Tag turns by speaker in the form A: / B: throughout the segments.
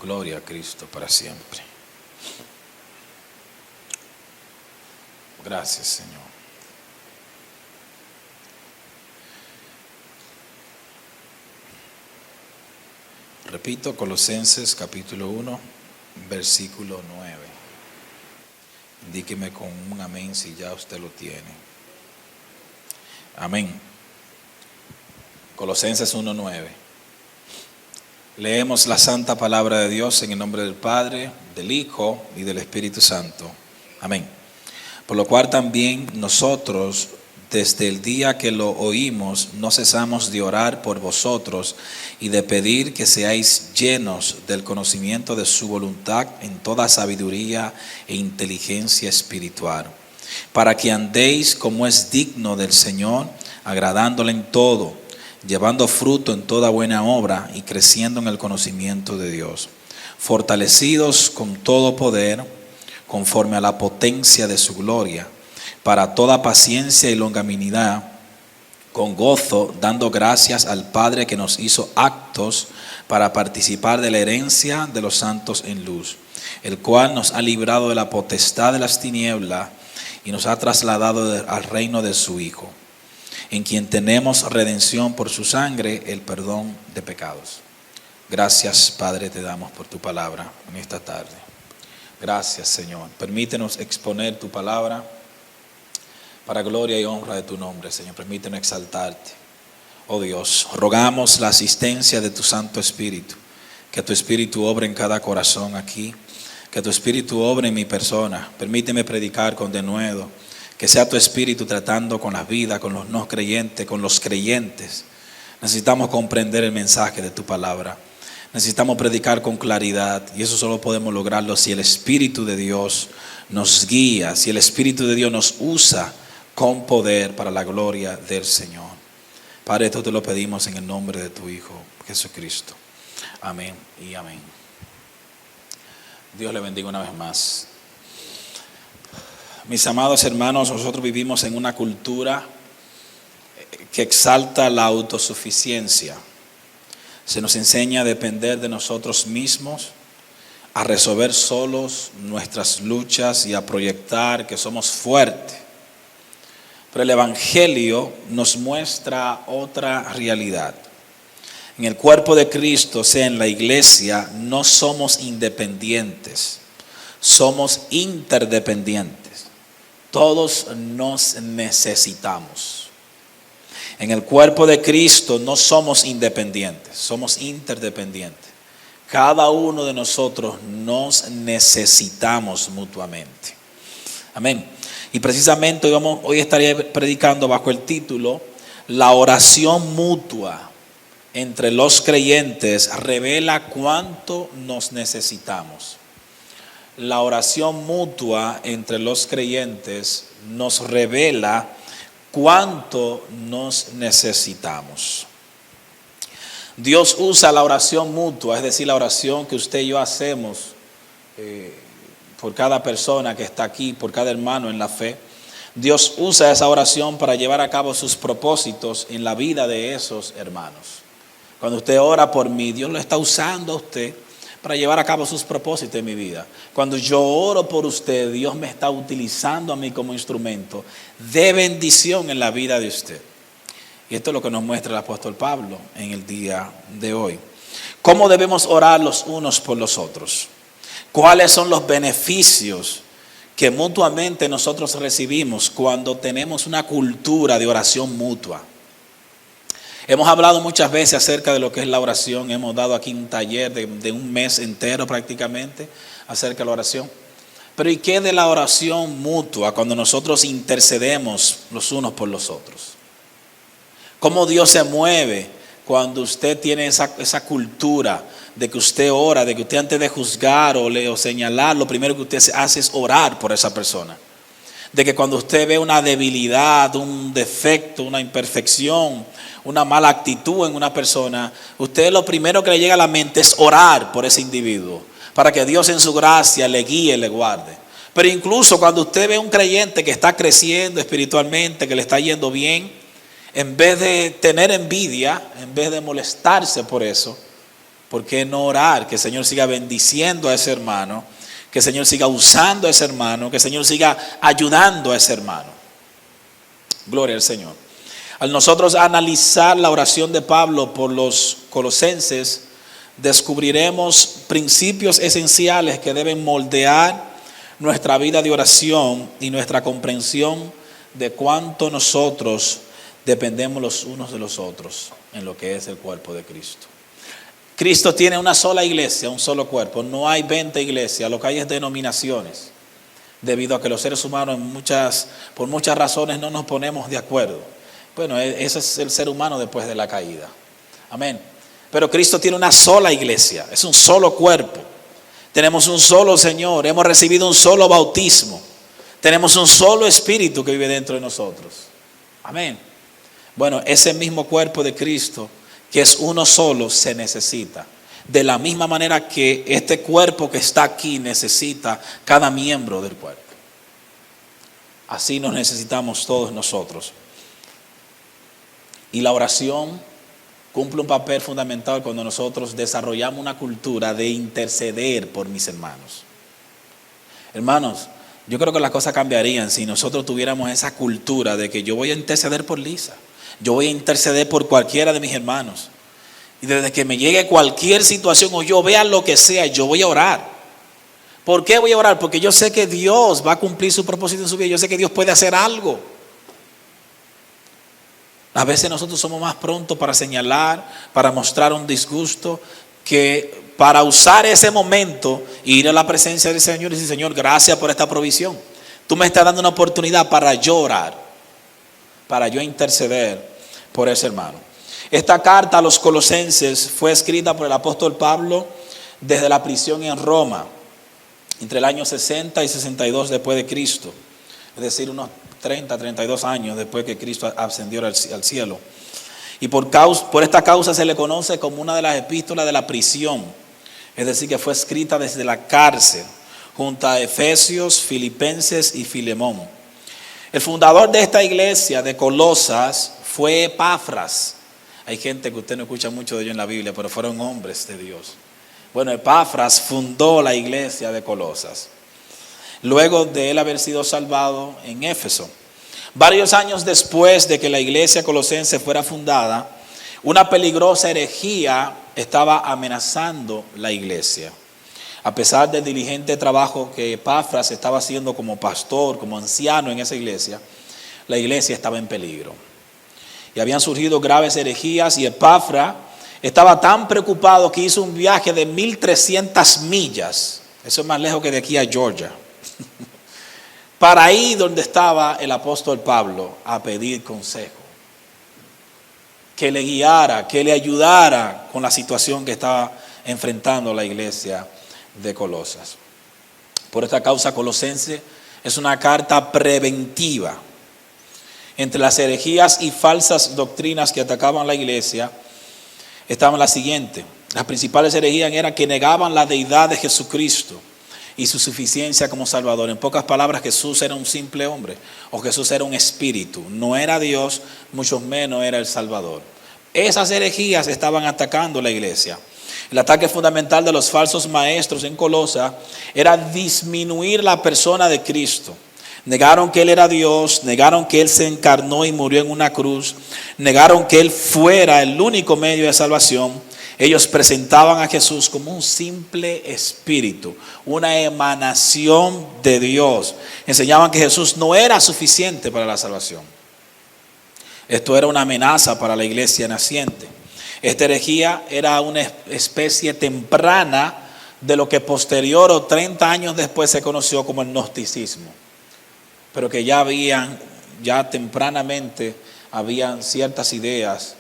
A: Gloria a Cristo para siempre. Gracias, Señor. Repito, Colosenses capítulo 1, versículo 9. Indíqueme con un amén si ya usted lo tiene. Amén. Colosenses 1:9. Leemos la santa palabra de Dios en el nombre del Padre, del Hijo y del Espíritu Santo. Amén. Por lo cual también nosotros, desde el día que lo oímos, no cesamos de orar por vosotros y de pedir que seáis llenos del conocimiento de su voluntad en toda sabiduría e inteligencia espiritual, para que andéis como es digno del Señor, agradándole en todo, llevando fruto en toda buena obra y creciendo en el conocimiento de Dios, fortalecidos con todo poder, conforme a la potencia de su gloria, para toda paciencia y longanimidad, con gozo, dando gracias al Padre que nos hizo aptos para participar de la herencia de los santos en luz, el cual nos ha librado de la potestad de las tinieblas y nos ha trasladado al reino de su Hijo, en quien tenemos redención por su sangre, el perdón de pecados. Gracias, Padre, te damos por tu palabra en esta tarde. Gracias, Señor. Permítenos exponer tu palabra para gloria y honra de tu nombre, Señor. Permítenos exaltarte. Oh Dios, rogamos la asistencia de tu Santo Espíritu, que tu Espíritu obre en cada corazón aquí, que tu Espíritu obre en mi persona. Permíteme predicar con denuedo, que sea tu Espíritu tratando con la vida, con los no creyentes, con los creyentes. Necesitamos comprender el mensaje de tu palabra. Necesitamos predicar con claridad, y eso solo podemos lograrlo si el Espíritu de Dios nos guía, si el Espíritu de Dios nos usa con poder para la gloria del Señor. Padre, esto te lo pedimos en el nombre de tu Hijo Jesucristo. Amén y amén. Dios le bendiga una vez más. Mis amados hermanos, nosotros vivimos en una cultura que exalta la autosuficiencia. Se nos enseña a depender de nosotros mismos, a resolver solos nuestras luchas y a proyectar que somos fuertes. Pero el Evangelio nos muestra otra realidad. En el cuerpo de Cristo, o sea, en la iglesia, no somos independientes, somos interdependientes. Todos nos necesitamos. En el cuerpo de Cristo no somos independientes, somos interdependientes. Cada uno de nosotros nos necesitamos mutuamente. Amén. Y precisamente hoy estaré predicando bajo el título La oración mutua entre los creyentes revela cuánto nos necesitamos. La oración mutua entre los creyentes nos revela cuánto nos necesitamos. Dios usa la oración mutua, es decir, la oración que usted y yo hacemos por cada persona que está aquí, por cada hermano en la fe. Dios usa esa oración para llevar a cabo sus propósitos en la vida de esos hermanos. Cuando usted ora por mí, Dios lo está usando a usted para llevar a cabo sus propósitos en mi vida. Cuando yo oro por usted, Dios me está utilizando a mí como instrumento de bendición en la vida de usted. Y esto es lo que nos muestra el apóstol Pablo en el día de hoy. ¿Cómo debemos orar los unos por los otros? ¿Cuáles son los beneficios que mutuamente nosotros recibimos cuando tenemos una cultura de oración mutua? Hemos hablado muchas veces acerca de lo que es la oración. Hemos dado aquí un taller de un mes entero prácticamente acerca de la oración. Pero ¿y qué de la oración mutua cuando nosotros intercedemos los unos por los otros? ¿Cómo Dios se mueve cuando usted tiene esa cultura de que usted ora, de que usted antes de juzgar o señalar, lo primero que usted hace es orar por esa persona? De que cuando usted ve una debilidad, un defecto, una imperfección, una mala actitud en una persona, usted lo primero que le llega a la mente es orar por ese individuo, para que Dios en su gracia le guíe y le guarde. Pero incluso cuando usted ve un creyente que está creciendo espiritualmente, que le está yendo bien, en vez de tener envidia, en vez de molestarse por eso, ¿Por qué no orar? Que el Señor siga bendiciendo a ese hermano, que el Señor siga usando a ese hermano, que el Señor siga ayudando a ese hermano. Gloria al Señor. Al nosotros analizar la oración de Pablo por los colosenses, descubriremos principios esenciales que deben moldear nuestra vida de oración y nuestra comprensión de cuánto nosotros dependemos los unos de los otros en lo que es el cuerpo de Cristo. Cristo tiene una sola iglesia, un solo cuerpo. No hay 20 iglesias, lo que hay es denominaciones, debido a que los seres humanos por muchas razones no nos ponemos de acuerdo. Bueno, ese es el ser humano después de la caída. Amén. Pero Cristo tiene una sola iglesia, es un solo cuerpo. Tenemos un solo Señor, hemos recibido un solo bautismo. Tenemos un solo Espíritu que vive dentro de nosotros. Amén. Bueno, ese mismo cuerpo de Cristo, que es uno solo, se necesita. De la misma manera que este cuerpo que está aquí necesita cada miembro del cuerpo. Así nos necesitamos todos nosotros. Y la oración cumple un papel fundamental cuando nosotros desarrollamos una cultura de interceder por mis hermanos. Hermanos, yo creo que las cosas cambiarían si nosotros tuviéramos esa cultura de que yo voy a interceder por Lisa, yo voy a interceder por cualquiera de mis hermanos. Y desde que me llegue cualquier situación o yo vea lo que sea, yo voy a orar. ¿Por qué voy a orar? Porque yo sé que Dios va a cumplir su propósito en su vida. Yo sé que Dios puede hacer algo. A veces nosotros somos más prontos para señalar, para mostrar un disgusto, que para usar ese momento e ir a la presencia del Señor y decir: Señor, gracias por esta provisión. Tú me estás dando una oportunidad para yo orar, para yo interceder por ese hermano. Esta carta a los colosenses fue escrita por el apóstol Pablo desde la prisión en Roma, entre el año 60 y 62 después de Cristo, es decir, unos 32 años después que Cristo ascendió al cielo. Y por esta causa se le conoce como una de las epístolas de la prisión, es decir, que fue escrita desde la cárcel, junto a Efesios, Filipenses y Filemón. El fundador de esta iglesia de Colosas fue Epafras. Hay gente que usted no escucha mucho de ellos en la Biblia, pero fueron hombres de Dios. Bueno, Epafras fundó la iglesia de Colosas, luego de él haber sido salvado en Éfeso. Varios años después de que la iglesia colosense fuera fundada, una peligrosa herejía estaba amenazando la iglesia. A pesar del diligente trabajo que Epafras estaba haciendo como pastor, como anciano en esa iglesia, la iglesia estaba en peligro. Y habían surgido graves herejías y Epafras estaba tan preocupado que hizo un viaje de 1,300 millas. Eso es más lejos que de aquí a Georgia. Para ir donde estaba el apóstol Pablo a pedir consejo. Que le guiara, que le ayudara con la situación que estaba enfrentando la iglesia de Colosas. Por esta causa, Colosense es una carta preventiva. Entre las herejías y falsas doctrinas que atacaban la iglesia estaban las siguientes. Las principales herejías eran que negaban la deidad de Jesucristo y su suficiencia como Salvador. En pocas palabras, Jesús era un simple hombre, o Jesús era un espíritu. No era Dios, mucho menos era el Salvador. Esas herejías estaban atacando la iglesia. El ataque fundamental de los falsos maestros en Colosa era disminuir la persona de Cristo. Negaron que Él era Dios, negaron que Él se encarnó y murió en una cruz, negaron que Él fuera el único medio de salvación. Ellos presentaban a Jesús como un simple espíritu, una emanación de Dios. Enseñaban que Jesús no era suficiente para la salvación. Esto era una amenaza para la iglesia naciente. Esta herejía era una especie temprana de lo que posterior o 30 años después se conoció como el gnosticismo. Pero que ya tempranamente habían ciertas ideas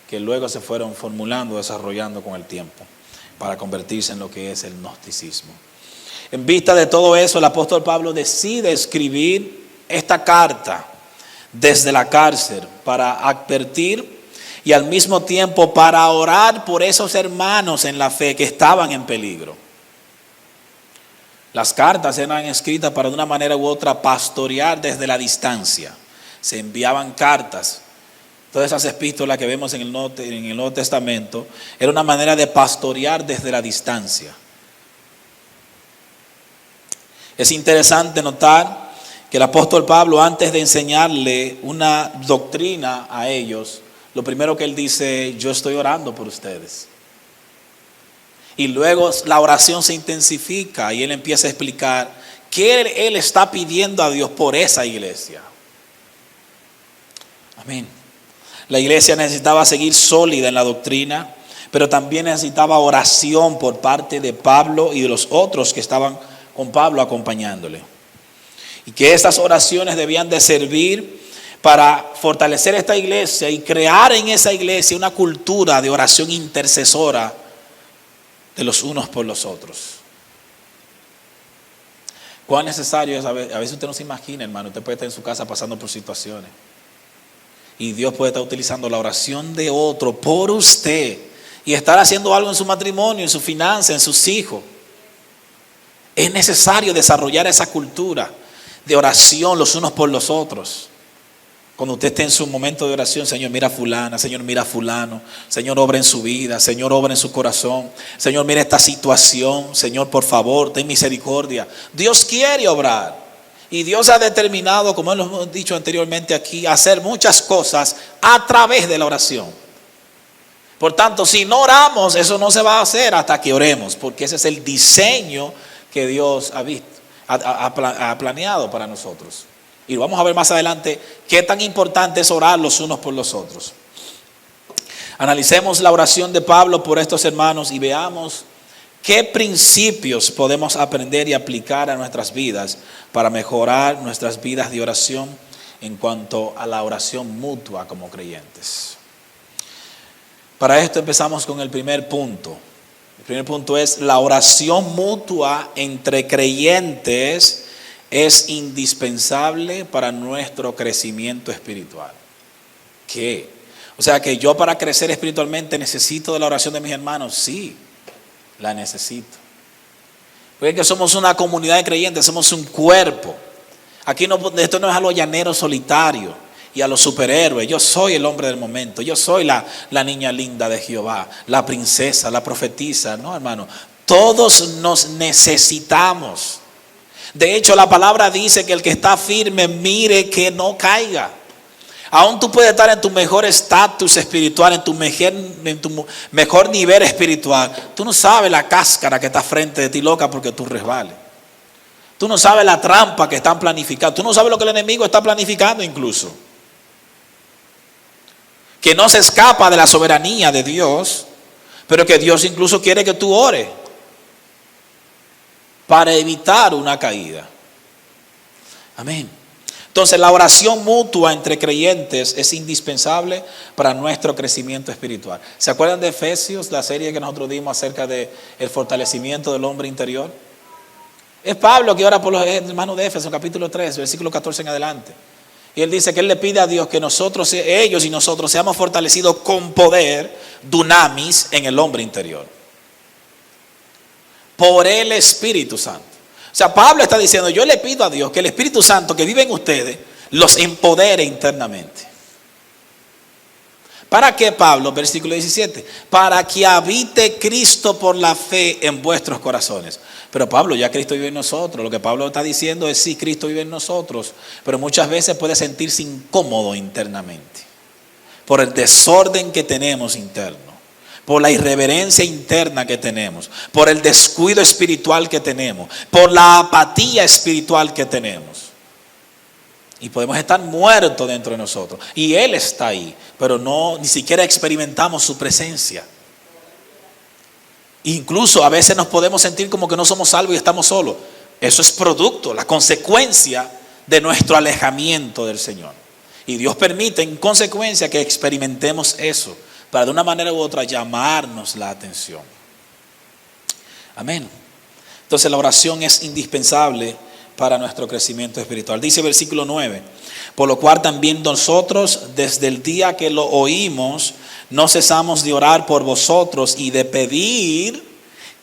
A: que luego se fueron formulando, desarrollando con el tiempo, para convertirse en lo que es el gnosticismo. En vista de todo eso, el apóstol Pablo decide escribir esta carta desde la cárcel para advertir y al mismo tiempo para orar por esos hermanos en la fe que estaban en peligro. Las cartas eran escritas para de una manera u otra pastorear desde la distancia. Se enviaban cartas Todas esas epístolas que vemos en el Nuevo Testamento, era una manera de pastorear desde la distancia. Es interesante notar que el apóstol Pablo, antes de enseñarle una doctrina a ellos, lo primero que él dice: yo estoy orando por ustedes. Y luego la oración se intensifica y él empieza a explicar qué él está pidiendo a Dios por esa iglesia. Amén. La iglesia necesitaba seguir sólida en la doctrina, pero también necesitaba oración por parte de Pablo y de los otros que estaban con Pablo acompañándole. Y que estas oraciones debían de servir para fortalecer esta iglesia y crear en esa iglesia una cultura de oración intercesora de los unos por los otros. Cuán necesario es, a veces usted no se imagina, hermano, usted puede estar en su casa pasando por situaciones y Dios puede estar utilizando la oración de otro por usted y estar haciendo algo en su matrimonio, en su finanza, en sus hijos. Es necesario desarrollar esa cultura de oración los unos por los otros. Cuando usted esté en su momento de oración: Señor, mira a fulana, Señor, mira a fulano, Señor, obra en su vida, Señor, obra en su corazón, Señor, mira esta situación, Señor, por favor, ten misericordia. Dios quiere obrar y Dios ha determinado, como lo hemos dicho anteriormente aquí, hacer muchas cosas a través de la oración. Por tanto, si no oramos, eso no se va a hacer hasta que oremos, porque ese es el diseño que Dios ha planeado para nosotros. Y vamos a ver más adelante qué tan importante es orar los unos por los otros. Analicemos la oración de Pablo por estos hermanos y veamos qué principios podemos aprender y aplicar a nuestras vidas para mejorar nuestras vidas de oración en cuanto a la oración mutua como creyentes. Para esto empezamos con el primer punto. El primer punto es: la oración mutua entre creyentes es indispensable para nuestro crecimiento espiritual. ¿Qué? O sea que yo, para crecer espiritualmente, necesito de la oración de mis hermanos. Sí, la necesito. Porque es que somos una comunidad de creyentes, somos un cuerpo. Aquí esto no es a los llaneros solitarios y a los superhéroes. Yo soy el hombre del momento, yo soy la niña linda de Jehová, la princesa, la profetisa. No, hermano, todos nos necesitamos. De hecho, la palabra dice que el que está firme mire que no caiga. Aún tú puedes estar en tu mejor estatus espiritual, en tu mejor nivel espiritual. Tú no sabes la cáscara que está frente de ti, loca, porque tú resbales. Tú no sabes la trampa que están planificando. Tú no sabes lo que el enemigo está planificando incluso. Que no se escapa de la soberanía de Dios, pero que Dios incluso quiere que tú ores para evitar una caída. Amén. Entonces, la oración mutua entre creyentes es indispensable para nuestro crecimiento espiritual. ¿Se acuerdan de Efesios, la serie que nosotros dimos acerca del fortalecimiento del hombre interior? Es Pablo que ora por los hermanos de Éfeso, capítulo 3, versículo 14 en adelante. Y él dice que él le pide a Dios que ellos y nosotros seamos fortalecidos con poder, dunamis, en el hombre interior, por el Espíritu Santo. O sea, Pablo está diciendo: yo le pido a Dios que el Espíritu Santo que vive en ustedes los empodere internamente. ¿Para qué, Pablo? Versículo 17. Para que habite Cristo por la fe en vuestros corazones. Pero Pablo, ya Cristo vive en nosotros. Lo que Pablo está diciendo es: sí, Cristo vive en nosotros, pero muchas veces puede sentirse incómodo internamente por el desorden que tenemos interno, por la irreverencia interna que tenemos, por el descuido espiritual que tenemos, por la apatía espiritual que tenemos. Y podemos estar muertos dentro de nosotros. Y Él está ahí, pero ni siquiera experimentamos su presencia. Incluso a veces nos podemos sentir como que no somos salvos y estamos solos. Eso es producto, la consecuencia de nuestro alejamiento del Señor. Y Dios permite en consecuencia que experimentemos eso, para de una manera u otra llamarnos la atención. Amén. Entonces la oración es indispensable para nuestro crecimiento espiritual. Dice versículo 9: por lo cual también nosotros, desde el día que lo oímos, no cesamos de orar por vosotros y de pedir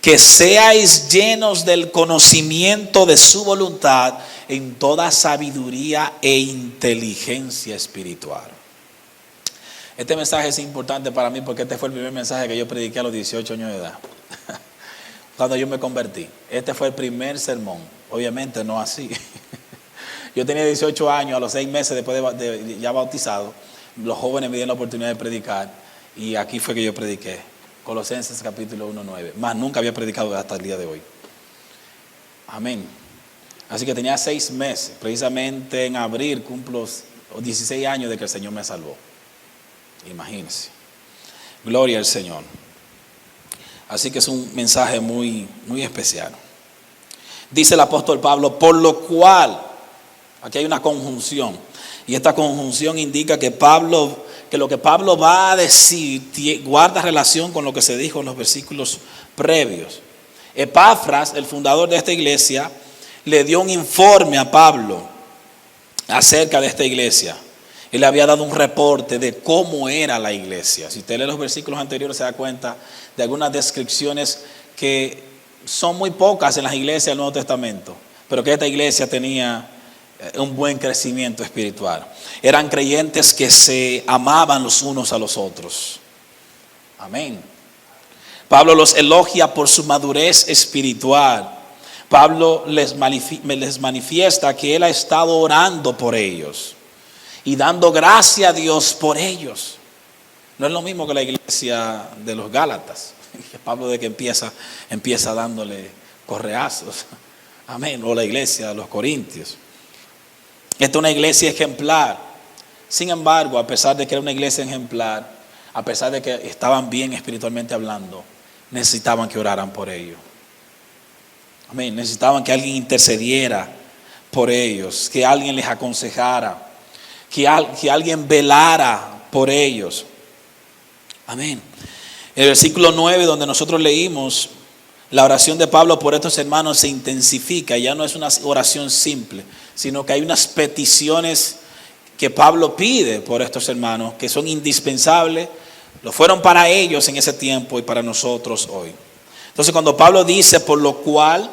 A: que seáis llenos del conocimiento de su voluntad en toda sabiduría e inteligencia espiritual. Este mensaje es importante para mí porque este fue el primer mensaje que yo prediqué a los 18 años de edad. Cuando yo me convertí. Este fue el primer sermón. Obviamente no así. Yo tenía 18 años, a los 6 meses después de ya bautizado. Los jóvenes me dieron la oportunidad de predicar. Y aquí fue que yo prediqué. Colosenses capítulo 1:9. Más nunca había predicado hasta el día de hoy. Amén. Así que tenía 6 meses. Precisamente en abril cumplo 16 años de que el Señor me salvó. Imagínense. Gloria al Señor. Así que es un mensaje muy, muy especial. Dice el apóstol Pablo, por lo cual, aquí hay una conjunción. Y esta conjunción indica que lo que Pablo va a decir guarda relación con lo que se dijo en los versículos previos. Epafras, el fundador de esta iglesia, le dio un informe a Pablo acerca de esta iglesia. Él le había dado un reporte de cómo era la iglesia. Si usted lee los versículos anteriores se da cuenta de algunas descripciones que son muy pocas en las iglesias del Nuevo Testamento, pero que esta iglesia tenía un buen crecimiento espiritual. Eran creyentes que se amaban los unos a los otros. Amén. Pablo los elogia por su madurez espiritual. Pablo les manifiesta que él ha estado orando por ellos y dando gracia a Dios por ellos. No es lo mismo que la iglesia de los Gálatas, que Pablo de que empieza dándole correazos. Amén. O la iglesia de los Corintios. Esta es una iglesia ejemplar. Sin embargo, a pesar de que era una iglesia ejemplar, a pesar de que estaban bien espiritualmente hablando, necesitaban que oraran por ellos. Amén. Necesitaban que alguien intercediera por ellos, que alguien les aconsejara, que alguien velara por ellos. Amén. En el versículo 9, donde nosotros leímos, la oración de Pablo por estos hermanos se intensifica. Ya no es una oración simple, sino que hay unas peticiones que Pablo pide por estos hermanos que son indispensables. Lo fueron para ellos en ese tiempo y para nosotros hoy. Entonces, cuando Pablo dice por lo cual,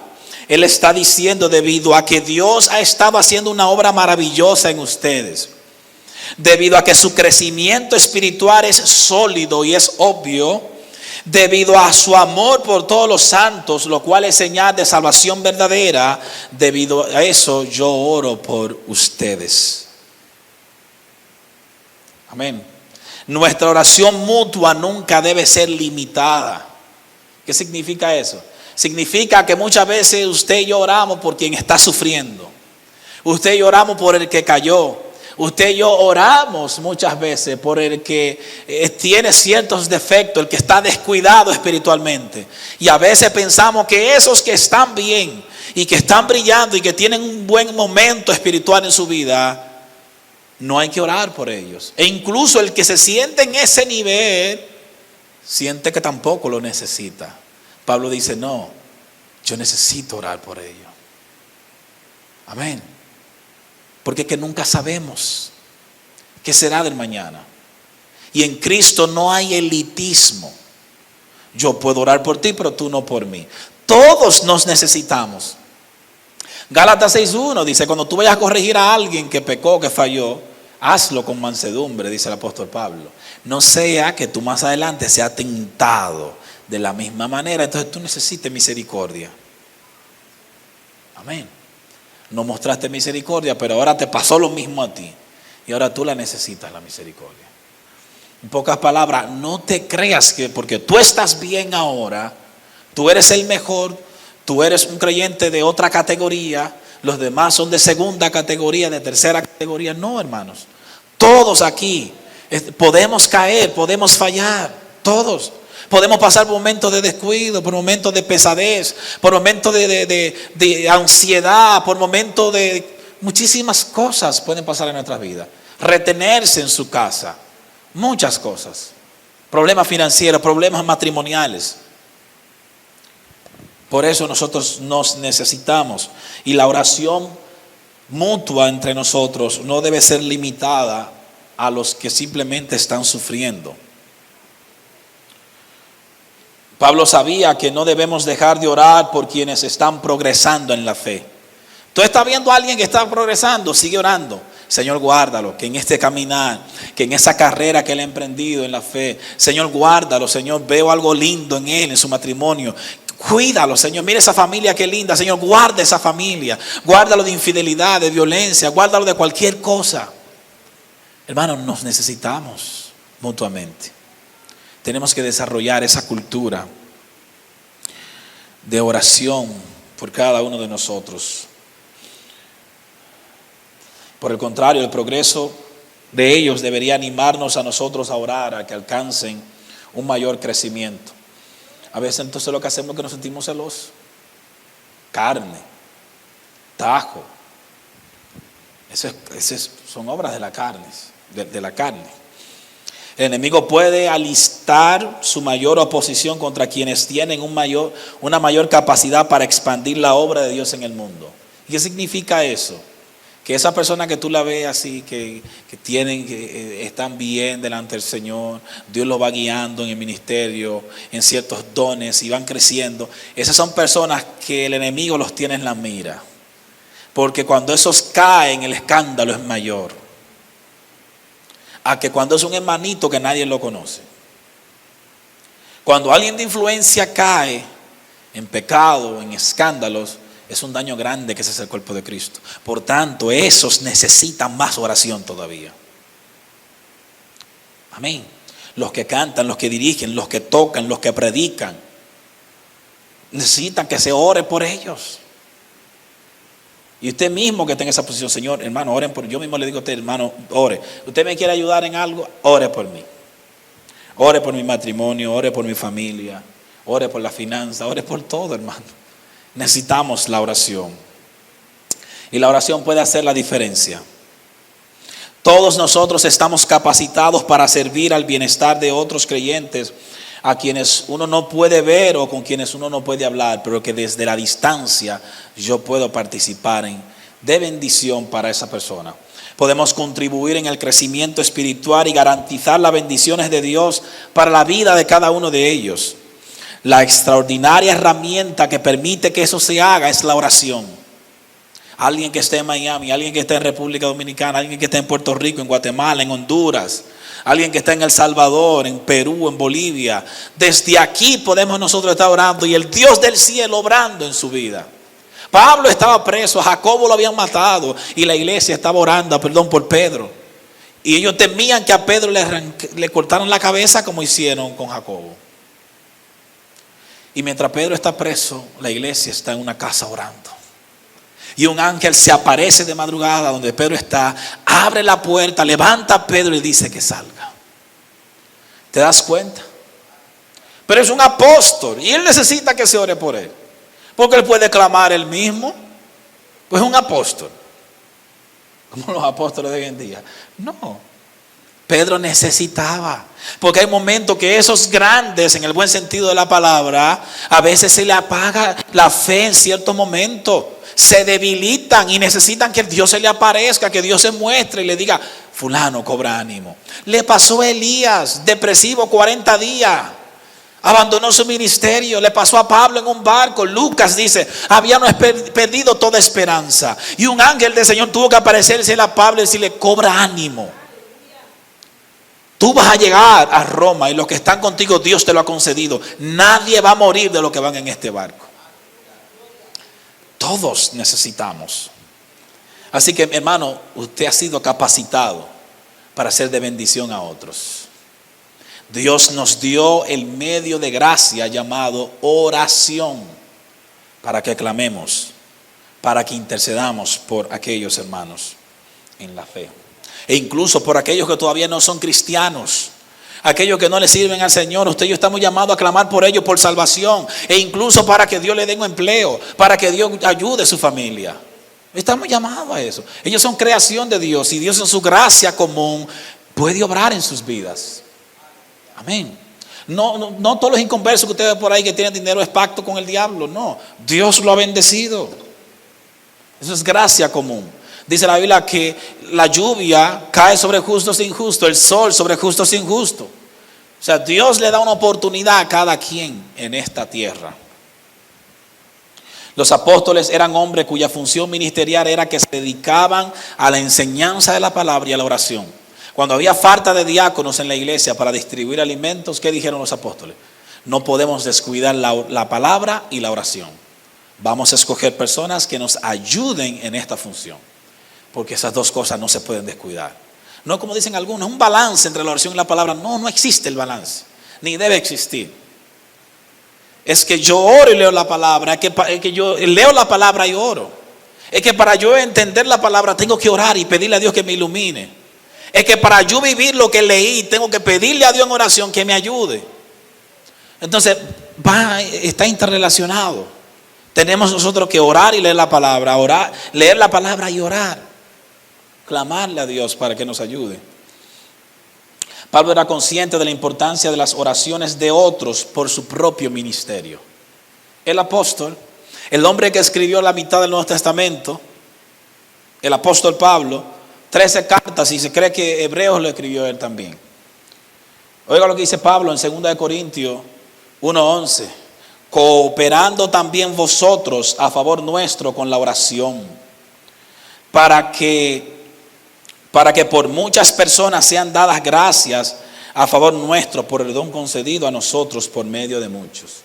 A: él está diciendo debido a que Dios ha estado haciendo una obra maravillosa en ustedes. Debido a que su crecimiento espiritual es sólido y es obvio, debido a su amor por todos los santos, lo cual es señal de salvación verdadera, debido a eso yo oro por ustedes. Amén. Nuestra oración mutua nunca debe ser limitada. ¿Qué significa eso? Significa que muchas veces usted y yo oramos por quien está sufriendo. Usted y yo oramos por el que cayó. Usted y yo oramos muchas veces por el que tiene ciertos defectos, el que está descuidado espiritualmente. Y a veces pensamos que esos que están bien y que están brillando y que tienen un buen momento espiritual en su vida, no hay que orar por ellos. E incluso el que se siente en ese nivel, siente que tampoco lo necesita. Pablo dice, no, yo necesito orar por ellos. Amén. Porque es que nunca sabemos qué será del mañana. Y en Cristo no hay elitismo. Yo puedo orar por ti, pero tú no por mí. Todos nos necesitamos. Gálatas 6:1 dice, cuando tú vayas a corregir a alguien que pecó, que falló, hazlo con mansedumbre, dice el apóstol Pablo. No sea que tú más adelante seas tentado de la misma manera. Entonces tú necesites misericordia. Amén. No mostraste misericordia, pero ahora te pasó lo mismo a ti. Y ahora tú la necesitas, la misericordia. En pocas palabras, no te creas que porque tú estás bien ahora, tú eres el mejor, tú eres un creyente de otra categoría, los demás son de segunda categoría, de tercera categoría. No, hermanos. Todos aquí podemos caer, podemos fallar, todos. Podemos pasar por momentos de descuido, por momentos de pesadez, por momentos de ansiedad, por momentos de muchísimas cosas pueden pasar en nuestras vidas. Retenerse en su casa, muchas cosas. Problemas financieros, problemas matrimoniales. Por eso nosotros nos necesitamos. Y la oración mutua entre nosotros no debe ser limitada a los que simplemente están sufriendo. Pablo sabía que no debemos dejar de orar por quienes están progresando en la fe. Tú estás viendo a alguien que está progresando, sigue orando. Señor, guárdalo, que en este caminar, que en esa carrera que él ha emprendido en la fe, Señor, guárdalo, Señor, veo algo lindo en él, en su matrimonio. Cuídalo, Señor, mira esa familia qué linda, Señor, guarda esa familia, guárdalo de infidelidad, de violencia, guárdalo de cualquier cosa. Hermanos, nos necesitamos mutuamente. Tenemos que desarrollar esa cultura de oración por cada uno de nosotros. Por el contrario, el progreso de ellos debería animarnos a nosotros a orar, a que alcancen un mayor crecimiento. A veces entonces lo que hacemos es que nos sentimos celosos. Carne, tajo. Esas son obras de la carne, de la carne. El enemigo puede alistar su mayor oposición contra quienes tienen una mayor capacidad para expandir la obra de Dios en el mundo. ¿Y qué significa eso? Que esa persona que tú la ves así, que están bien delante del Señor, Dios los va guiando en el ministerio, en ciertos dones y van creciendo. Esas son personas que el enemigo los tiene en la mira. Porque cuando esos caen, el escándalo es mayor. A que cuando es un hermanito que nadie lo conoce. Cuando alguien de influencia cae en pecado, en escándalos, es un daño grande que ese es el cuerpo de Cristo. Por tanto, esos necesitan más oración todavía. Amén. Los que cantan, los que dirigen, los que tocan, los que predican, necesitan que se ore por ellos. Y usted mismo que está en esa posición, Señor, hermano, oren por mí. Yo mismo le digo a usted, hermano, ore. ¿Usted me quiere ayudar en algo? Ore por mí. Ore por mi matrimonio, ore por mi familia, ore por la finanza, ore por todo, hermano. Necesitamos la oración. Y la oración puede hacer la diferencia. Todos nosotros estamos capacitados para servir al bienestar de otros creyentes, a quienes uno no puede ver o con quienes uno no puede hablar, pero que desde la distancia yo puedo participar de bendición para esa persona. Podemos contribuir en el crecimiento espiritual y garantizar las bendiciones de Dios para la vida de cada uno de ellos. La extraordinaria herramienta que permite que eso se haga es la oración. Alguien que esté en Miami, alguien que esté en República Dominicana, alguien que esté en Puerto Rico, en Guatemala, en Honduras, alguien que está en El Salvador, en Perú, en Bolivia. Desde aquí podemos nosotros estar orando y el Dios del cielo obrando en su vida. Pablo estaba preso, a Jacobo lo habían matado y la iglesia estaba orando, por Pedro. Y ellos temían que a Pedro le cortaran la cabeza como hicieron con Jacobo. Y mientras Pedro está preso, la iglesia está en una casa orando. Y un ángel se aparece de madrugada donde Pedro está, abre la puerta, levanta a Pedro y dice que salga. ¿Te das cuenta? Pero es un apóstol y él necesita que se ore por él. Porque él puede clamar él mismo. Pues es un apóstol. Como los apóstoles de hoy en día. No. Pedro necesitaba. Porque hay momentos que esos grandes, en el buen sentido de la palabra, a veces se le apaga la fe en ciertos momentos. Se debilitan y necesitan que Dios se le aparezca, que Dios se muestre y le diga, fulano, cobra ánimo. Le pasó a Elías, depresivo 40 días. Abandonó su ministerio. Le pasó a Pablo en un barco. Lucas dice, habíamos perdido toda esperanza. Y un ángel del Señor tuvo que aparecerse a Pablo y decirle, cobra ánimo. Tú vas a llegar a Roma y los que están contigo Dios te lo ha concedido. Nadie va a morir de los que van en este barco. Todos necesitamos. Así que, hermano, usted ha sido capacitado para ser de bendición a otros. Dios nos dio el medio de gracia llamado oración para que clamemos, para que intercedamos por aquellos hermanos en la fe. E incluso por aquellos que todavía no son cristianos, aquellos que no le sirven al Señor. Usted y yo estamos llamados a clamar por ellos por salvación. E incluso para que Dios le dé un empleo, para que Dios ayude a su familia. Estamos llamados a eso. Ellos son creación de Dios y Dios en su gracia común puede obrar en sus vidas. Amén. No todos los inconversos que usted ve por ahí que tienen dinero es pacto con el diablo. No, Dios lo ha bendecido. Eso es gracia común. Dice la Biblia que la lluvia cae sobre justos e injustos, el sol sobre justos e injustos. O sea, Dios le da una oportunidad a cada quien en esta tierra. Los apóstoles eran hombres cuya función ministerial era que se dedicaban a la enseñanza de la palabra y a la oración. Cuando había falta de diáconos en la iglesia para distribuir alimentos, ¿qué dijeron los apóstoles? No podemos descuidar la palabra y la oración. Vamos a escoger personas que nos ayuden en esta función, porque esas dos cosas no se pueden descuidar. No como dicen algunos, un balance entre la oración y la palabra. No, no existe el balance, ni debe existir. Es que yo oro y leo la palabra, es que yo leo la palabra y oro. Es que para yo entender la palabra tengo que orar y pedirle a Dios que me ilumine. Es que para yo vivir lo que leí tengo que pedirle a Dios en oración que me ayude. Entonces está interrelacionado. Tenemos nosotros que orar y leer la palabra, leer la palabra y orar. Clamarle a Dios para que nos ayude. Pablo era consciente de la importancia de las oraciones de otros por su propio ministerio. El apóstol, el hombre que escribió la mitad del Nuevo Testamento, el apóstol Pablo, 13 cartas, y se cree que Hebreos lo escribió él también. Oiga lo que dice Pablo en 2 Corintios 1:11. Cooperando también vosotros a favor nuestro con la oración, para que por muchas personas sean dadas gracias a favor nuestro por el don concedido a nosotros por medio de muchos.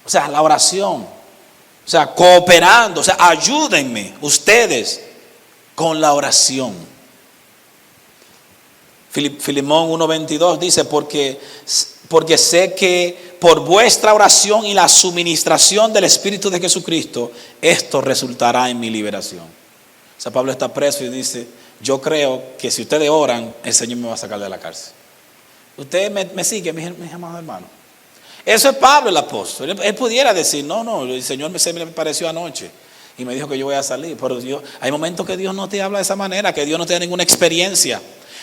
A: O sea, la oración, o sea, cooperando, o sea, ayúdenme ustedes con la oración. Filemón 1:22 dice, porque sé que por vuestra oración y la suministración del Espíritu de Jesucristo, esto resultará en mi liberación. O sea, Pablo está preso y dice, yo creo que si ustedes oran, el Señor me va a sacar de la cárcel. Ustedes me siguen, mis amados hermanos. Eso es Pablo el apóstol. Él pudiera decir, no, el Señor se me apareció anoche y me dijo que yo voy a salir. Pero hay momentos que Dios no te habla de esa manera, que Dios no te da ninguna experiencia,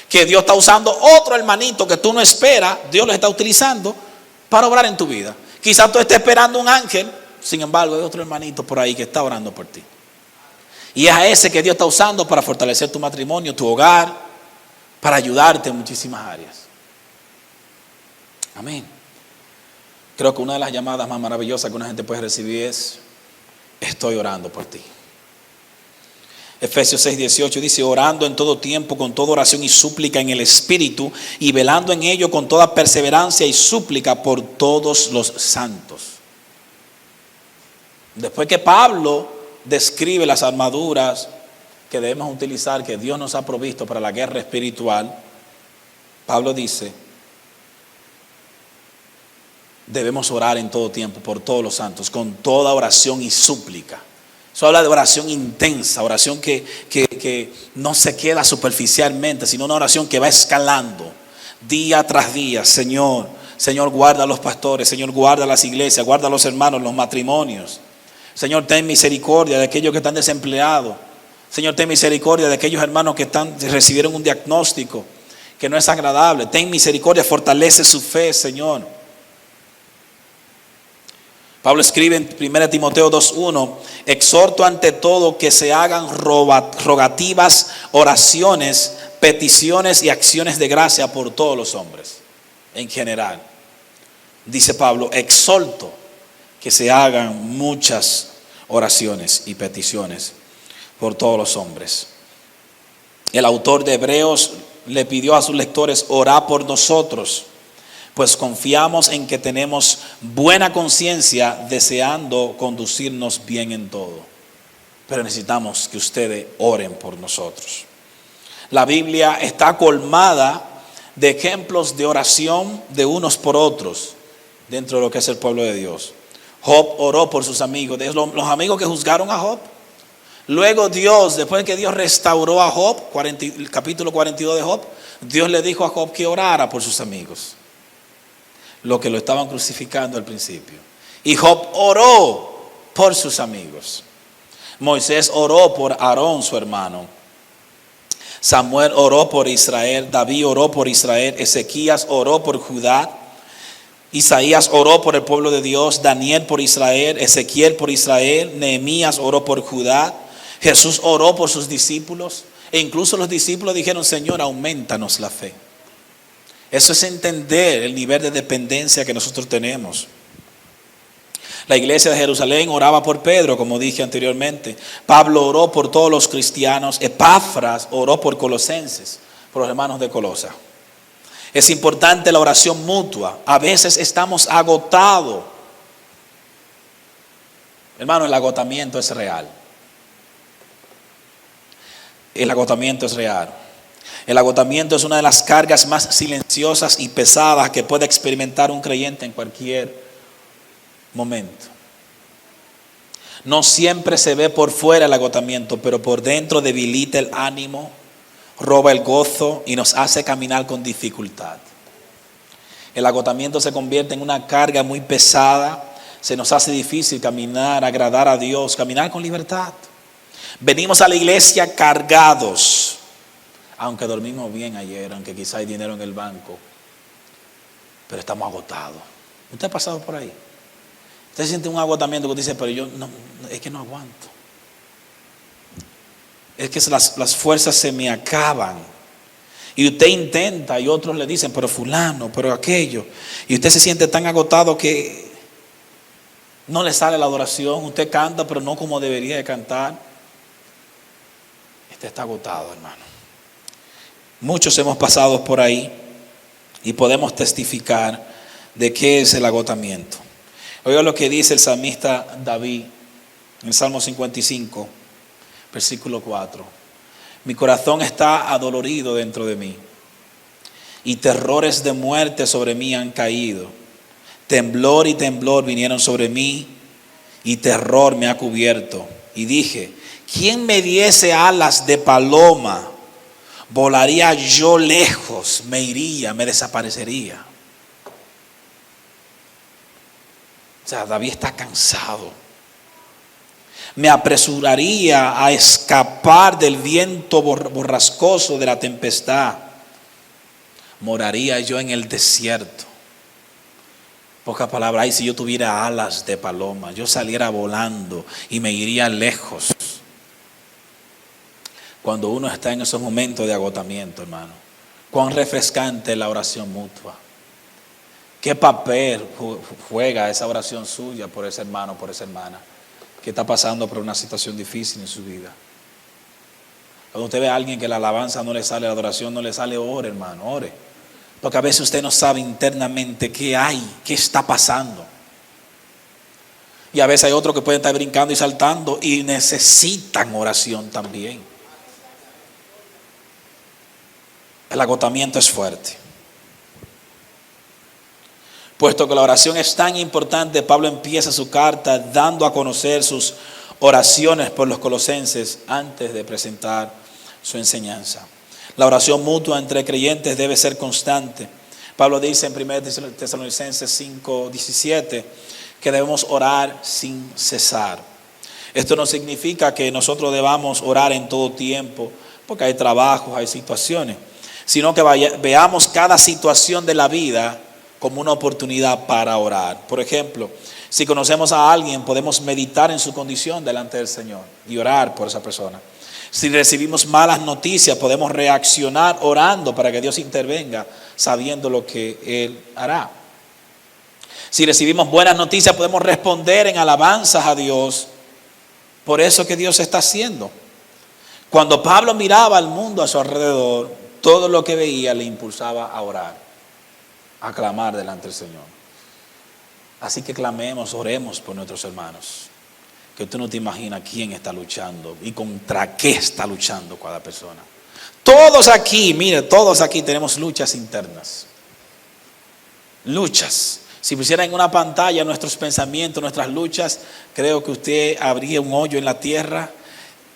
A: que Dios está usando otro hermanito que tú no esperas, Dios lo está utilizando para obrar en tu vida. Quizás tú estés esperando un ángel, sin embargo hay otro hermanito por ahí que está orando por ti. Y es a ese que Dios está usando para fortalecer tu matrimonio, tu hogar, para ayudarte en muchísimas áreas. Amén. Creo que una de las llamadas más maravillosas que una gente puede recibir es, estoy orando por ti. Efesios 6:18 dice, orando en todo tiempo, con toda oración y súplica en el Espíritu, y velando en ello con toda perseverancia y súplica por todos los santos. Después que Pablo describe las armaduras que debemos utilizar, que Dios nos ha provisto para la guerra espiritual, Pablo dice, debemos orar en todo tiempo por todos los santos, con toda oración y súplica. Eso habla de oración intensa, oración que no se queda superficialmente, sino una oración que va escalando día tras día. Señor, guarda a los pastores, Señor, guarda a las iglesias, guarda a los hermanos, los matrimonios. Señor, ten misericordia de aquellos que están desempleados. Señor, ten misericordia de aquellos hermanos que recibieron un diagnóstico que no es agradable. Ten misericordia, fortalece su fe, Señor. Pablo escribe en 1 Timoteo 2:1, exhorto ante todo que se hagan rogativas, oraciones, peticiones y acciones de gracia por todos los hombres. En general, dice Pablo, exhorto que se hagan muchas oraciones y peticiones por todos los hombres. El autor de Hebreos le pidió a sus lectores, orad por nosotros, pues confiamos en que tenemos buena conciencia, deseando conducirnos bien en todo. Pero necesitamos que ustedes oren por nosotros. La Biblia está colmada de ejemplos de oración de unos por otros dentro de lo que es el pueblo de Dios. Job oró por sus amigos, los amigos que juzgaron a Job. Luego Dios, después que Dios restauró a Job, el capítulo 42 de Job, Dios le dijo a Job que orara por sus amigos, lo que lo estaban crucificando al principio. Y Job oró por sus amigos. Moisés oró por Aarón, su hermano. Samuel oró por Israel. David oró por Israel. Ezequías oró por Judá. Isaías oró por el pueblo de Dios. Daniel por Israel. Ezequiel por Israel. Nehemías oró por Judá. Jesús oró por sus discípulos. E incluso los discípulos dijeron, Señor, aumentanos la fe. Eso es entender el nivel de dependencia que nosotros tenemos. La iglesia de Jerusalén oraba por Pedro, como dije anteriormente. Pablo oró por todos los cristianos. Epafras oró por Colosenses, por los hermanos de Colosa. Es importante la oración mutua. A veces estamos agotados. Hermano, el agotamiento es real. El agotamiento es real. El agotamiento es una de las cargas más silenciosas y pesadas que puede experimentar un creyente en cualquier momento. No siempre se ve por fuera el agotamiento, pero por dentro debilita el ánimo, roba el gozo y nos hace caminar con dificultad. El agotamiento se convierte en una carga muy pesada, se nos hace difícil caminar, agradar a Dios, caminar con libertad. Venimos a la iglesia cargados, aunque dormimos bien ayer, aunque quizá hay dinero en el banco, pero estamos agotados. ¿Usted ha pasado por ahí? Usted siente un agotamiento que usted dice, pero yo no, es que no aguanto. Es que las fuerzas se me acaban. Y usted intenta y otros le dicen, pero fulano, pero aquello. Y usted se siente tan agotado que no le sale la adoración. Usted canta, pero no como debería de cantar. Usted está agotado, hermano. Muchos hemos pasado por ahí y podemos testificar de qué es el agotamiento. Oiga lo que dice el salmista David en el Salmo 55, versículo 4. Mi corazón está adolorido dentro de mí y terrores de muerte sobre mí han caído. Temblor y temblor vinieron sobre mí y terror me ha cubierto. Y dije, ¿quién me diese alas de paloma? Volaría yo lejos, me iría, me desaparecería. O sea, David está cansado. Me apresuraría a escapar del viento borrascoso de la tempestad. Moraría yo en el desierto. Pocas palabras, ay, si yo tuviera alas de paloma, yo saliera volando y me iría lejos. Cuando uno está en esos momentos de agotamiento, hermano, cuán refrescante es la oración mutua. ¿Qué papel juega esa oración suya por ese hermano, por esa hermana que está pasando por una situación difícil en su vida? Cuando usted ve a alguien que la alabanza no le sale, la adoración no le sale, ore, hermano, ore. Porque a veces usted no sabe internamente qué hay, qué está pasando. Y a veces hay otros que pueden estar brincando y saltando y necesitan oración también. El agotamiento es fuerte. Puesto que la oración es tan importante, Pablo empieza su carta dando a conocer sus oraciones por los colosenses antes de presentar su enseñanza. La oración mutua entre creyentes debe ser constante. Pablo dice en 1 Tesalonicenses 5:17 que debemos orar sin cesar. Esto no significa que nosotros debamos orar en todo tiempo, porque hay trabajos, hay situaciones, sino que veamos cada situación de la vida como una oportunidad para orar. Por ejemplo, si conocemos a alguien, podemos meditar en su condición delante del Señor y orar por esa persona. Si recibimos malas noticias, podemos reaccionar orando para que Dios intervenga, sabiendo lo que Él hará. Si recibimos buenas noticias, podemos responder en alabanzas a Dios por eso que Dios está haciendo. Cuando Pablo miraba al mundo a su alrededor, todo lo que veía le impulsaba a orar, a clamar delante del Señor. Así que clamemos, oremos por nuestros hermanos, que tú no te imaginas quién está luchando y contra qué está luchando cada persona. Todos aquí, mire, todos aquí tenemos luchas internas. Luchas. Si pusieran en una pantalla nuestros pensamientos, nuestras luchas, creo que usted abría un hoyo en la tierra,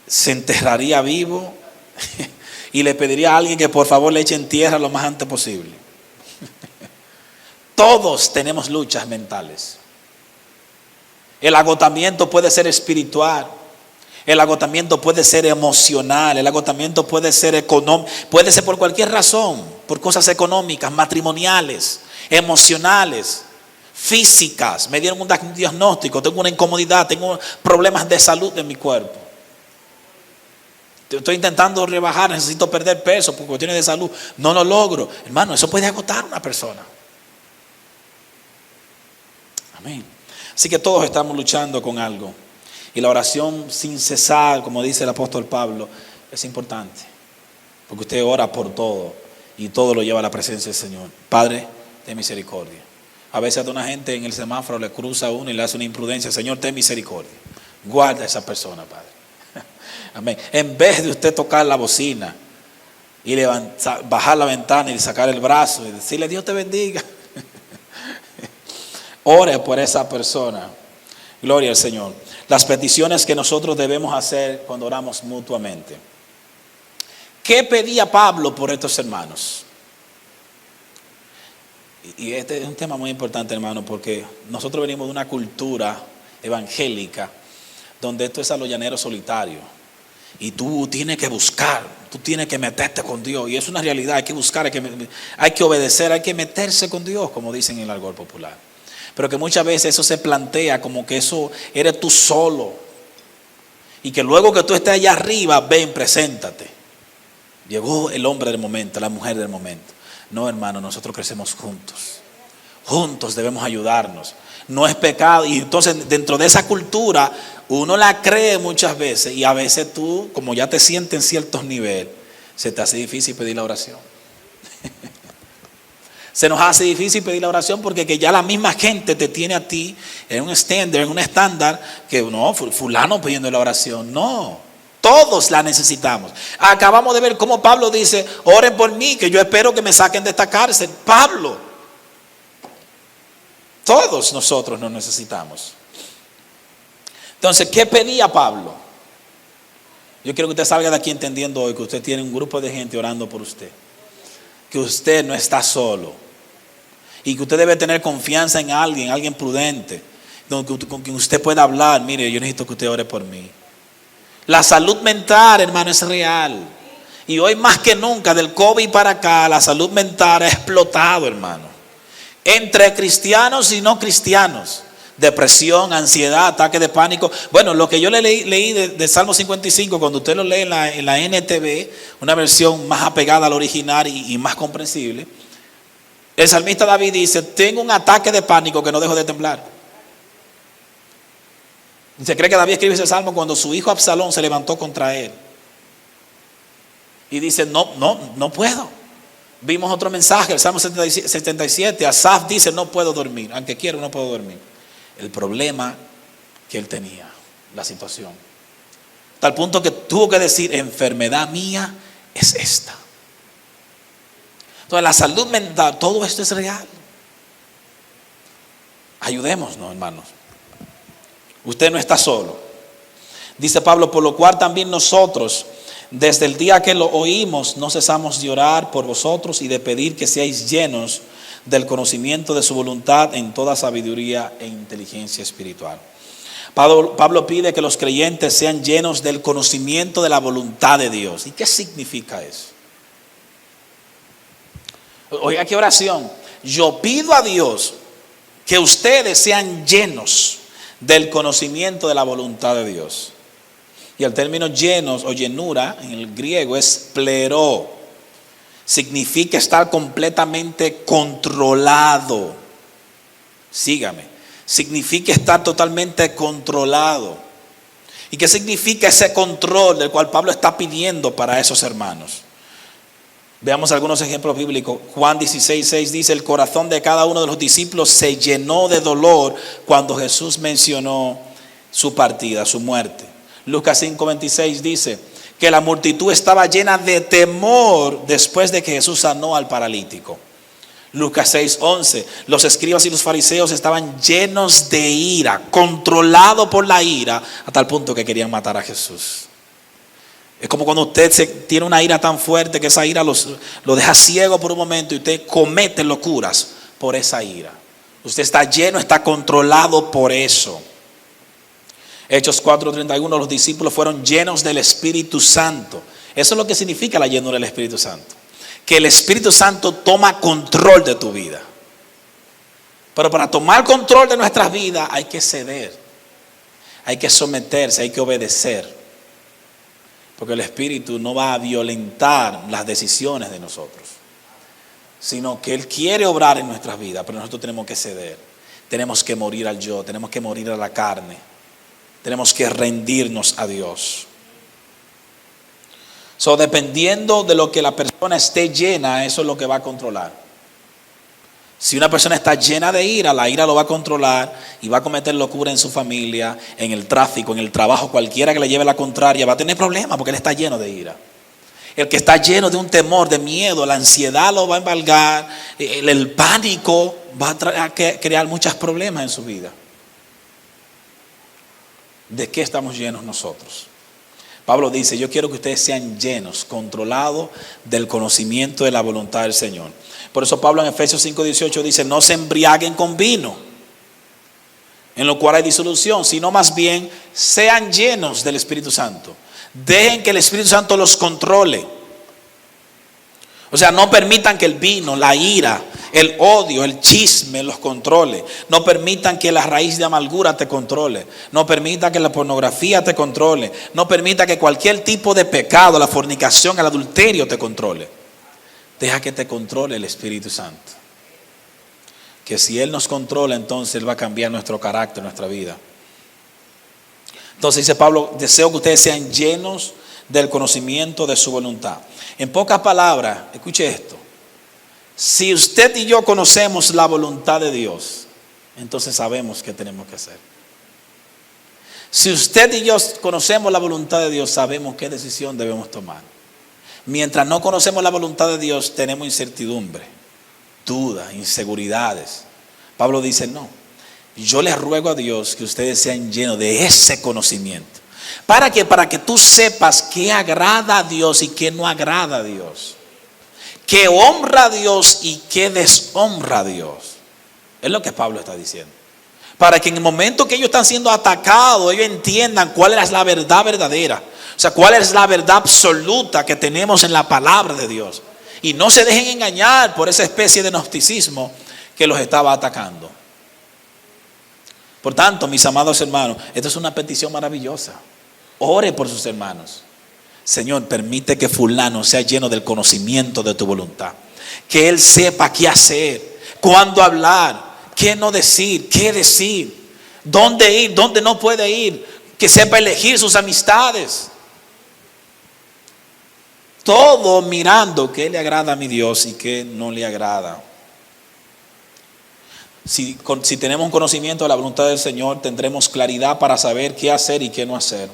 A: se enterraría vivo y le pediría a alguien que por favor le echen tierra lo más antes posible. Todos tenemos luchas mentales. El agotamiento puede ser espiritual, el agotamiento puede ser emocional, el agotamiento puede ser económico, puede ser por cualquier razón, por cosas económicas, matrimoniales, emocionales, físicas. Me dieron un diagnóstico, tengo una incomodidad, tengo problemas de salud en mi cuerpo. Estoy intentando rebajar, necesito perder peso por cuestiones de salud, no lo logro. Hermano, eso puede agotar a una persona. Amén. Así que todos estamos luchando con algo. Y la oración sin cesar, como dice el apóstol Pablo, es importante. Porque usted ora por todo y todo lo lleva a la presencia del Señor. Padre, ten misericordia. A veces a una gente en el semáforo le cruza a uno y le hace una imprudencia. Señor, ten misericordia. Guarda a esa persona, Padre. Amén. En vez de usted tocar la bocina y bajar la ventana y sacar el brazo y decirle Dios te bendiga, ore por esa persona. Gloria al Señor. Las peticiones que nosotros debemos hacer cuando oramos mutuamente. ¿Qué pedía Pablo por estos hermanos? Y este es un tema muy importante, hermano, porque nosotros venimos de una cultura evangélica donde esto es a los llaneros solitarios. Y tú tienes que buscar, tú tienes que meterte con Dios. Y es una realidad, hay que buscar, hay que obedecer, hay que meterse con Dios, como dicen en el argot popular. Pero que muchas veces eso se plantea como que eso eres tú solo. Y que luego que tú estés allá arriba, ven, preséntate. Llegó el hombre del momento, la mujer del momento. No, hermano, nosotros crecemos juntos. Juntos debemos ayudarnos. No es pecado. Y entonces dentro de esa cultura uno la cree muchas veces. Y a veces tú, como ya te sientes en ciertos niveles, se te hace difícil pedir la oración. Se nos hace difícil pedir la oración porque que ya la misma gente te tiene a ti en un estándar que no, fulano pidiendo la oración. No, todos la necesitamos. Acabamos de ver cómo Pablo dice, oren por mí que yo espero que me saquen de esta cárcel. Pablo, todos nosotros nos necesitamos. Entonces, ¿qué pedía Pablo? Yo quiero que usted salga de aquí entendiendo hoy que usted tiene un grupo de gente orando por usted. Que usted no está solo y que usted debe tener confianza en alguien prudente, con quien usted pueda hablar. Mire, yo necesito que usted ore por mí. La salud mental, hermano, es real. Y hoy más que nunca, del COVID para acá, la salud mental ha explotado, hermano. Entre cristianos y no cristianos. Depresión, ansiedad, ataque de pánico. Bueno, lo que yo leí de Salmo 55, cuando usted lo lee en la NTV, una versión más apegada al original y más comprensible, el salmista David dice, tengo un ataque de pánico que no dejo de temblar. Se cree que David escribe ese salmo cuando su hijo Absalón se levantó contra él. Y dice, no puedo. Vimos otro mensaje, el Salmo 77, Asaf dice, no puedo dormir, aunque quiero no puedo dormir. El problema que él tenía, la situación. Tal punto que tuvo que decir, enfermedad mía es esta. Entonces la salud mental, todo esto es real. Ayudémonos, hermanos. Usted no está solo. Dice Pablo, por lo cual también nosotros, desde el día que lo oímos, no cesamos de orar por vosotros y de pedir que seáis llenos del conocimiento de su voluntad en toda sabiduría e inteligencia espiritual. Pablo pide que los creyentes sean llenos del conocimiento de la voluntad de Dios. ¿Y qué significa eso? Oiga, qué oración. Yo pido a Dios que ustedes sean llenos del conocimiento de la voluntad de Dios. Y el término llenos o llenura en el griego es plero. Significa estar completamente controlado. Sígame. Significa estar totalmente controlado. ¿Y qué significa ese control del cual Pablo está pidiendo para esos hermanos? Veamos algunos ejemplos bíblicos. Juan 16:6 dice, el corazón de cada uno de los discípulos se llenó de dolor cuando Jesús mencionó su partida, su muerte. Lucas 5:26 dice que la multitud estaba llena de temor después de que Jesús sanó al paralítico. Lucas 6:11, los escribas y los fariseos estaban llenos de ira, controlados por la ira, a tal punto que querían matar a Jesús. Es como cuando usted tiene una ira tan fuerte que esa ira lo deja ciego por un momento y usted comete locuras por esa ira. Usted está lleno, está controlado por eso. Hechos 4:31, los discípulos fueron llenos del Espíritu Santo. Eso es lo que significa la llenura del Espíritu Santo. Que el Espíritu Santo toma control de tu vida. Pero para tomar control de nuestras vidas hay que ceder. Hay que someterse, hay que obedecer. Porque el Espíritu no va a violentar las decisiones de nosotros, sino que Él quiere obrar en nuestras vidas, pero nosotros tenemos que ceder. tenemos que morir al yo, tenemos que morir a la carne, tenemos que rendirnos a Dios. Dependiendo de lo que la persona esté llena, eso es lo que va a controlar. Si una persona está llena de ira, la ira lo va a controlar y va a cometer locura en su familia, en el tráfico, en el trabajo. Cualquiera que le lleve la contraria va a tener problemas porque él está lleno de ira. El que está lleno de un temor, de miedo, la ansiedad lo va a embargar, el pánico va a crear muchos problemas en su vida. ¿De qué estamos llenos nosotros? Pablo dice, yo quiero que ustedes sean llenos, controlados del conocimiento de la voluntad del Señor. Por eso Pablo en Efesios 5:18 dice, no se embriaguen con vino, en lo cual hay disolución, sino más bien sean llenos del Espíritu Santo. Dejen que el Espíritu Santo los controle. O sea, no permitan que el vino, la ira, el odio, el chisme los controle. No permitan que la raíz de amargura te controle. No permitan que la pornografía te controle. No permita que cualquier tipo de pecado, la fornicación, el adulterio te controle. Deja que te controle el Espíritu Santo. Que si Él nos controla, entonces Él va a cambiar nuestro carácter, nuestra vida. Entonces dice Pablo, deseo que ustedes sean llenos del conocimiento de su voluntad. En pocas palabras, escuche esto. Si usted y yo conocemos la voluntad de Dios, entonces sabemos qué tenemos que hacer. Si usted y yo conocemos la voluntad de Dios, sabemos qué decisión debemos tomar. Mientras no conocemos la voluntad de Dios, tenemos incertidumbre, dudas, inseguridades. Pablo dice, no, yo les ruego a Dios que ustedes sean llenos de ese conocimiento. ¿Para qué? Para que tú sepas qué agrada a Dios y qué no agrada a Dios. Qué honra a Dios y qué deshonra a Dios. Es lo que Pablo está diciendo. Para que en el momento que ellos están siendo atacados, ellos entiendan cuál es la verdad verdadera. O sea, cuál es la verdad absoluta que tenemos en la palabra de Dios. Y no se dejen engañar por esa especie de gnosticismo que los estaba atacando. Por tanto, mis amados hermanos, esto es una petición maravillosa. Ore por sus hermanos. Señor, permite que fulano sea lleno del conocimiento de tu voluntad. Que él sepa qué hacer, cuándo hablar, qué no decir, qué decir, dónde ir, dónde no puede ir. Que sepa elegir sus amistades. Todo mirando qué le agrada a mi Dios y qué no le agrada. Si tenemos un conocimiento de la voluntad del Señor, tendremos claridad para saber qué hacer y qué no hacer.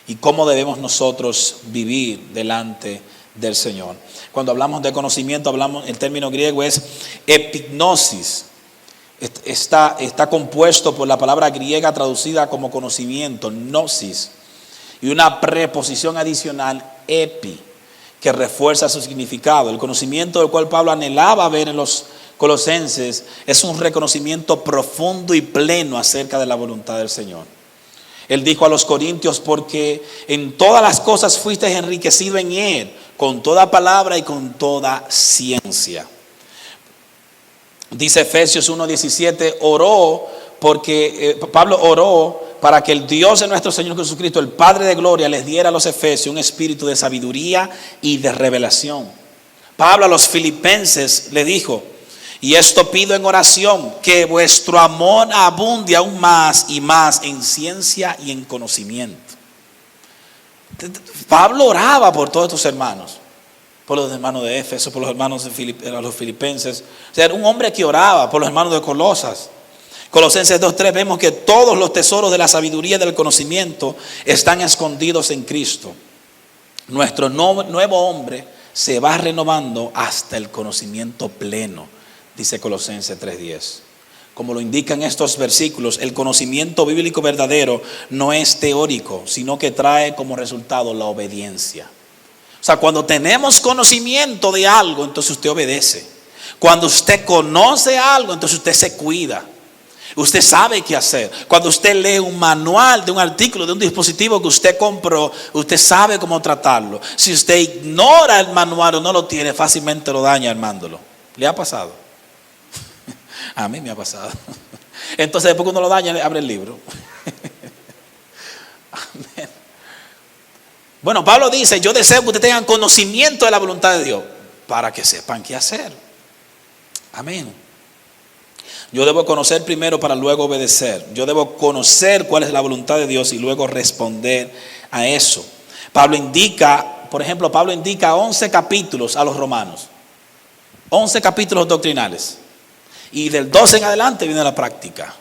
A: Y cómo debemos nosotros vivir delante del Señor. Cuando hablamos de conocimiento, el término griego es epignosis. Está compuesto por la palabra griega traducida como conocimiento, gnosis, y una preposición adicional, epi, que refuerza su significado. El conocimiento del cual Pablo anhelaba ver en los Colosenses es un reconocimiento profundo y pleno acerca de la voluntad del Señor. Él dijo a los corintios, porque en todas las cosas fuiste enriquecido en Él, con toda palabra y con toda ciencia. Dice Efesios 1:17, Pablo oró para que el Dios de nuestro Señor Jesucristo, el Padre de gloria, les diera a los efesios un espíritu de sabiduría y de revelación. Pablo a los filipenses le dijo, y esto pido en oración, que vuestro amor abunde aún más y más en ciencia y en conocimiento. Pablo oraba por todos estos hermanos, por los hermanos de Éfeso, por los hermanos de los filipenses. O sea, era un hombre que oraba por los hermanos de Colosas. Colosenses 2:3 vemos que todos los tesoros de la sabiduría y del conocimiento están escondidos en Cristo. Nuestro nuevo hombre se va renovando hasta el conocimiento pleno, dice Colosenses 3:10. Como lo indican estos versículos, el conocimiento bíblico verdadero no es teórico, sino que trae como resultado la obediencia. O sea, cuando tenemos conocimiento de algo, entonces usted obedece. Cuando usted conoce algo, entonces usted se cuida. Usted sabe qué hacer. Cuando usted lee un manual de un artículo, de un dispositivo que usted compró, usted sabe cómo tratarlo. Si usted ignora el manual o no lo tiene, fácilmente lo daña armándolo. ¿Le ha pasado? A mí me ha pasado. Entonces después que uno lo daña, abre el libro. Amén. Bueno, Pablo dice, yo deseo que ustedes tengan conocimiento de la voluntad de Dios, para que sepan qué hacer. Amén. Yo debo conocer primero para luego obedecer. Yo debo conocer cuál es la voluntad de Dios y luego responder a eso. Pablo indica 11 capítulos a los romanos. 11 capítulos doctrinales. Y del 12 en adelante viene la práctica.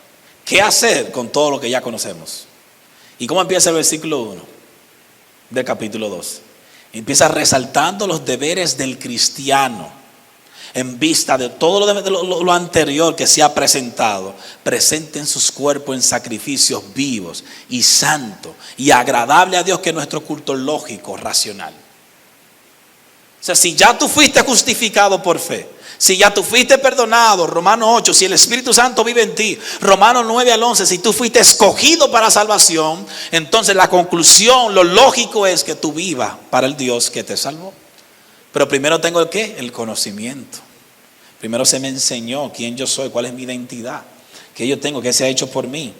A: ¿Qué hacer con todo lo que ya conocemos? ¿Y cómo empieza el versículo 1 del capítulo 2? Empieza resaltando los deberes del cristiano. En vista de todo lo anterior que se ha presentado, presenten sus cuerpos en sacrificios vivos y santos y agradable a Dios, que es nuestro culto lógico, racional. O sea, si ya tú fuiste justificado por fe, si ya tú fuiste perdonado, Romanos 8, si el Espíritu Santo vive en ti, Romanos 9 al 11, si tú fuiste escogido para salvación, entonces la conclusión, lo lógico es que tú vivas para el Dios que te salvó. Pero primero tengo el ¿qué? El conocimiento. Primero se me enseñó quién yo soy, cuál es mi identidad, qué yo tengo, qué se ha hecho por mí.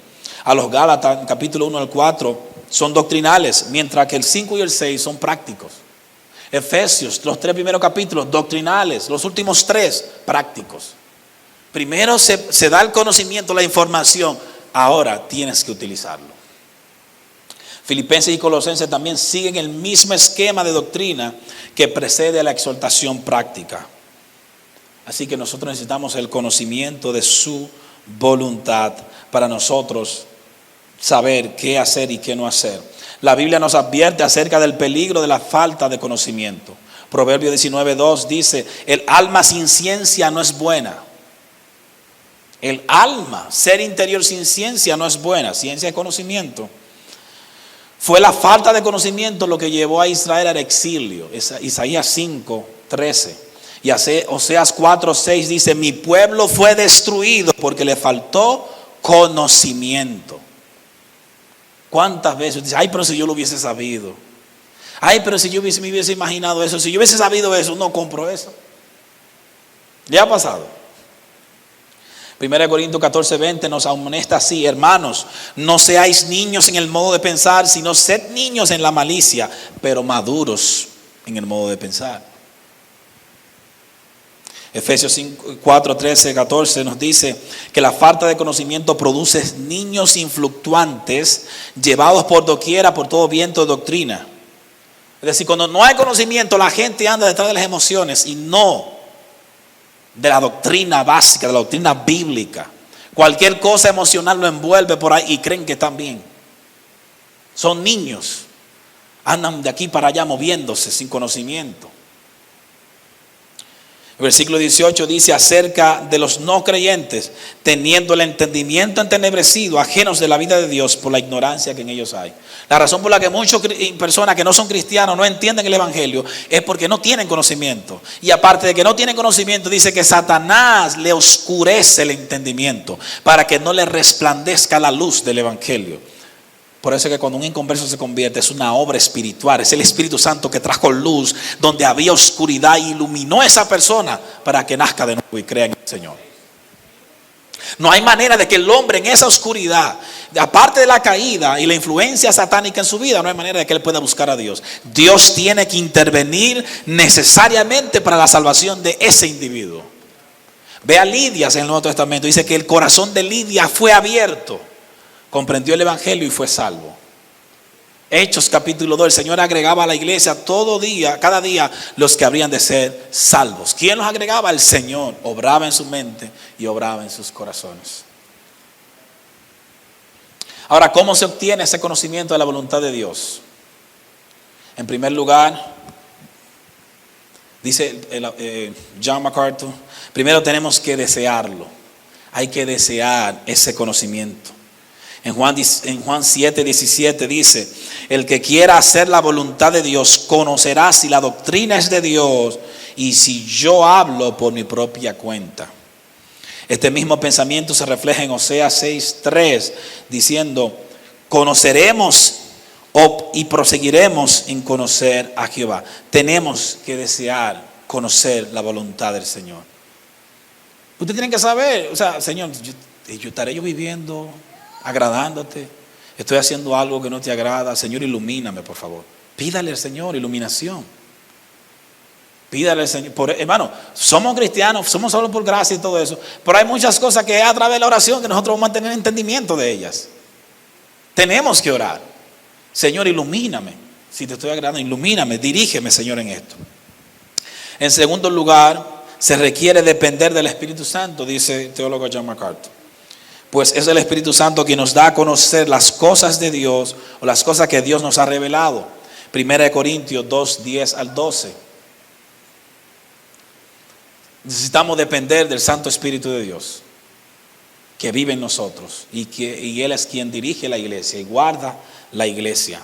A: A los Gálatas, capítulo 1 al 4, son doctrinales, mientras que el 5 y el 6 son prácticos. Efesios, los 3 primeros capítulos, doctrinales, los últimos 3, prácticos. Primero se da el conocimiento, la información, ahora tienes que utilizarlo. Filipenses y Colosenses también siguen el mismo esquema de doctrina que precede a la exhortación práctica. Así que nosotros necesitamos el conocimiento de su voluntad para nosotros saber qué hacer y qué no hacer. La Biblia nos advierte acerca del peligro de la falta de conocimiento. Proverbio 19:2 dice: el alma sin ciencia no es buena. El alma, ser interior sin ciencia no es buena. Ciencia es conocimiento. Fue la falta de conocimiento lo que llevó a Israel al exilio. Isaías 5:13. Y Oseas 4:6 dice: mi pueblo fue destruido porque le faltó conocimiento. ¿Cuántas veces dice: ay, pero si yo lo hubiese sabido? Ay, pero si yo me hubiese imaginado eso, si yo hubiese sabido eso, no compro eso. ¿Le ha pasado? 1 Corintios 14:20 nos amonesta así: hermanos, no seáis niños en el modo de pensar, sino sed niños en la malicia, pero maduros en el modo de pensar. Efesios 4, 13, 14 nos dice que la falta de conocimiento produce niños influctuantes, llevados por doquiera por todo viento de doctrina. Es decir, cuando no hay conocimiento, la gente anda detrás de las emociones y no de la doctrina básica, de la doctrina bíblica. Cualquier cosa emocional lo envuelve por ahí y creen que están bien. Son niños, andan de aquí para allá moviéndose sin conocimiento. El versículo 18 dice acerca de los no creyentes, teniendo el entendimiento entenebrecido, ajenos de la vida de Dios por la ignorancia que en ellos hay. La razón por la que muchas personas que no son cristianos no entienden el evangelio es porque no tienen conocimiento. Y aparte de que no tienen conocimiento, dice que Satanás le oscurece el entendimiento para que no le resplandezca la luz del evangelio. Por eso es que cuando un inconverso se convierte, es una obra espiritual. Es el Espíritu Santo que trajo luz donde había oscuridad y iluminó a esa persona para que nazca de nuevo y crea en el Señor. No hay manera de que el hombre en esa oscuridad, aparte de la caída y la influencia satánica en su vida, no hay manera de que él pueda buscar a Dios. Dios tiene que intervenir necesariamente para la salvación de ese individuo. Ve a Lidia en el Nuevo Testamento. Dice que el corazón de Lidia fue abierto. Comprendió el evangelio y fue salvo. Hechos capítulo 2, el Señor agregaba a la iglesia cada día los que habrían de ser salvos. ¿Quién los agregaba? El Señor. Obraba en su mente y obraba en sus corazones. Ahora, ¿cómo se obtiene ese conocimiento de la voluntad de Dios? En primer lugar, dice John MacArthur, primero tenemos que desearlo. Hay que desear ese conocimiento. En Juan 7:17 dice: el que quiera hacer la voluntad de Dios conocerá si la doctrina es de Dios y si yo hablo por mi propia cuenta. Este mismo pensamiento se refleja en Oseas 6:3 diciendo: conoceremos y proseguiremos en conocer a Jehová. Tenemos que desear conocer la voluntad del Señor. Usted tiene que saber, Señor, yo estaré viviendo agradándote, estoy haciendo algo que no te agrada. Señor, ilumíname, por favor. Pídale al Señor iluminación. Pídale al Señor. Hermano, somos cristianos, somos solo por gracia y todo eso. Pero hay muchas cosas que es a través de la oración que nosotros vamos a tener entendimiento de ellas. Tenemos que orar. Señor, ilumíname. Si te estoy agradando, ilumíname, dirígeme, Señor, en esto. En segundo lugar, se requiere depender del Espíritu Santo, dice el teólogo John MacArthur. Pues es el Espíritu Santo quien nos da a conocer las cosas de Dios o las cosas que Dios nos ha revelado. 1 Corintios 2, 10 al 12. Necesitamos depender del Santo Espíritu de Dios que vive en nosotros y Él es quien dirige la iglesia y guarda la iglesia.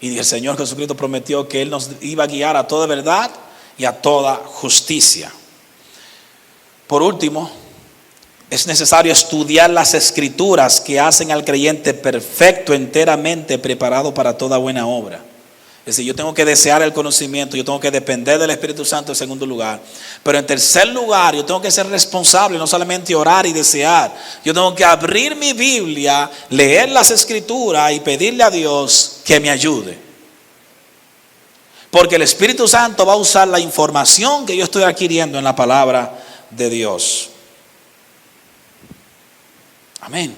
A: Y el Señor Jesucristo prometió que Él nos iba a guiar a toda verdad y a toda justicia. Por último, es necesario estudiar las Escrituras que hacen al creyente perfecto, enteramente preparado para toda buena obra. Es decir, yo tengo que desear el conocimiento, yo tengo que depender del Espíritu Santo en segundo lugar. Pero en tercer lugar, yo tengo que ser responsable, no solamente orar y desear. Yo tengo que abrir mi Biblia, leer las Escrituras y pedirle a Dios que me ayude. Porque el Espíritu Santo va a usar la información que yo estoy adquiriendo en la palabra de Dios. Amén.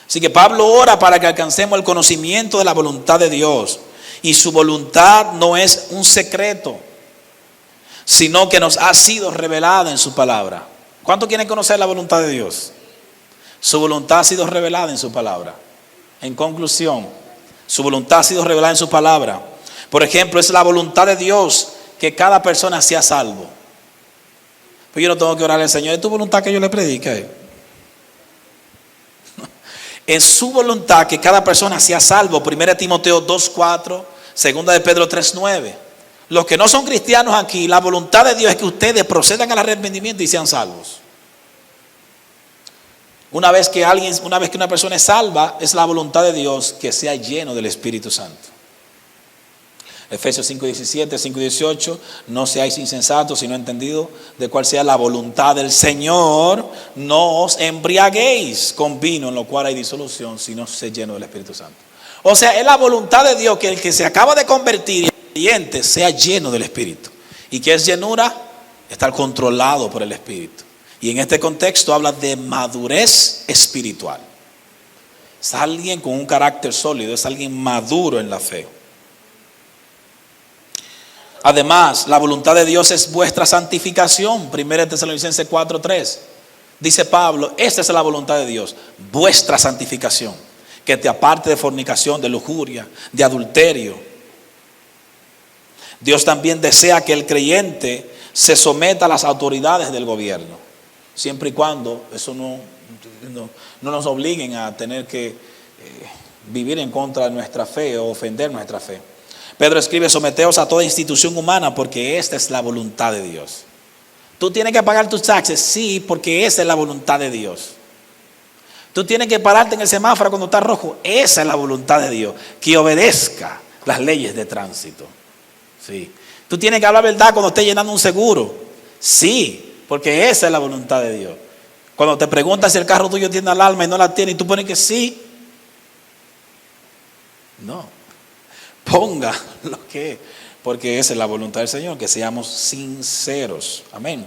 A: Así que Pablo ora para que alcancemos el conocimiento de la voluntad de Dios. Y su voluntad no es un secreto, sino que nos ha sido revelada en su palabra. ¿Cuántos quieren conocer la voluntad de Dios? Su voluntad ha sido revelada en su palabra. En conclusión, su voluntad ha sido revelada en su palabra. Por ejemplo, es la voluntad de Dios que cada persona sea salvo. Pues yo no tengo que orarle al Señor, es tu voluntad que yo le predique a Él. Es su voluntad que cada persona sea salvo. 1 Timoteo 2:4, 2 de Pedro 3:9. Los que no son cristianos aquí, la voluntad de Dios es que ustedes procedan al arrepentimiento y sean salvos. Una vez que una persona es salva, es la voluntad de Dios que sea lleno del Espíritu Santo. Efesios 5:17, 5:18, no seáis insensatos sino entendidos de cuál sea la voluntad del Señor. No os embriaguéis con vino en lo cual hay disolución, sino se lleno del Espíritu Santo. O sea, es la voluntad de Dios que el que se acaba de convertir en creyente sea lleno del Espíritu. ¿Y qué es llenura? Estar controlado por el Espíritu. Y en este contexto habla de madurez espiritual. Es alguien con un carácter sólido, es alguien maduro en la fe. Además, la voluntad de Dios es vuestra santificación. 1 Tesalonicenses 4:3. Dice Pablo, esta es la voluntad de Dios, vuestra santificación. Que te aparte de fornicación, de lujuria, de adulterio. Dios también desea que el creyente se someta a las autoridades del gobierno. Siempre y cuando eso no nos obliguen a tener que vivir en contra de nuestra fe o ofender nuestra fe. Pedro escribe, someteos a toda institución humana porque esta es la voluntad de Dios. Tú tienes que pagar tus taxes, sí, porque esa es la voluntad de Dios. Tú tienes que pararte en el semáforo cuando está rojo, esa es la voluntad de Dios, que obedezca las leyes de tránsito. Sí. Tú tienes que hablar verdad cuando estés llenando un seguro, sí, porque esa es la voluntad de Dios. Cuando te preguntas si el carro tuyo tiene alarma y no la tiene y tú pones que sí, no. Ponga lo que es, porque esa es la voluntad del Señor, que seamos sinceros. Amén.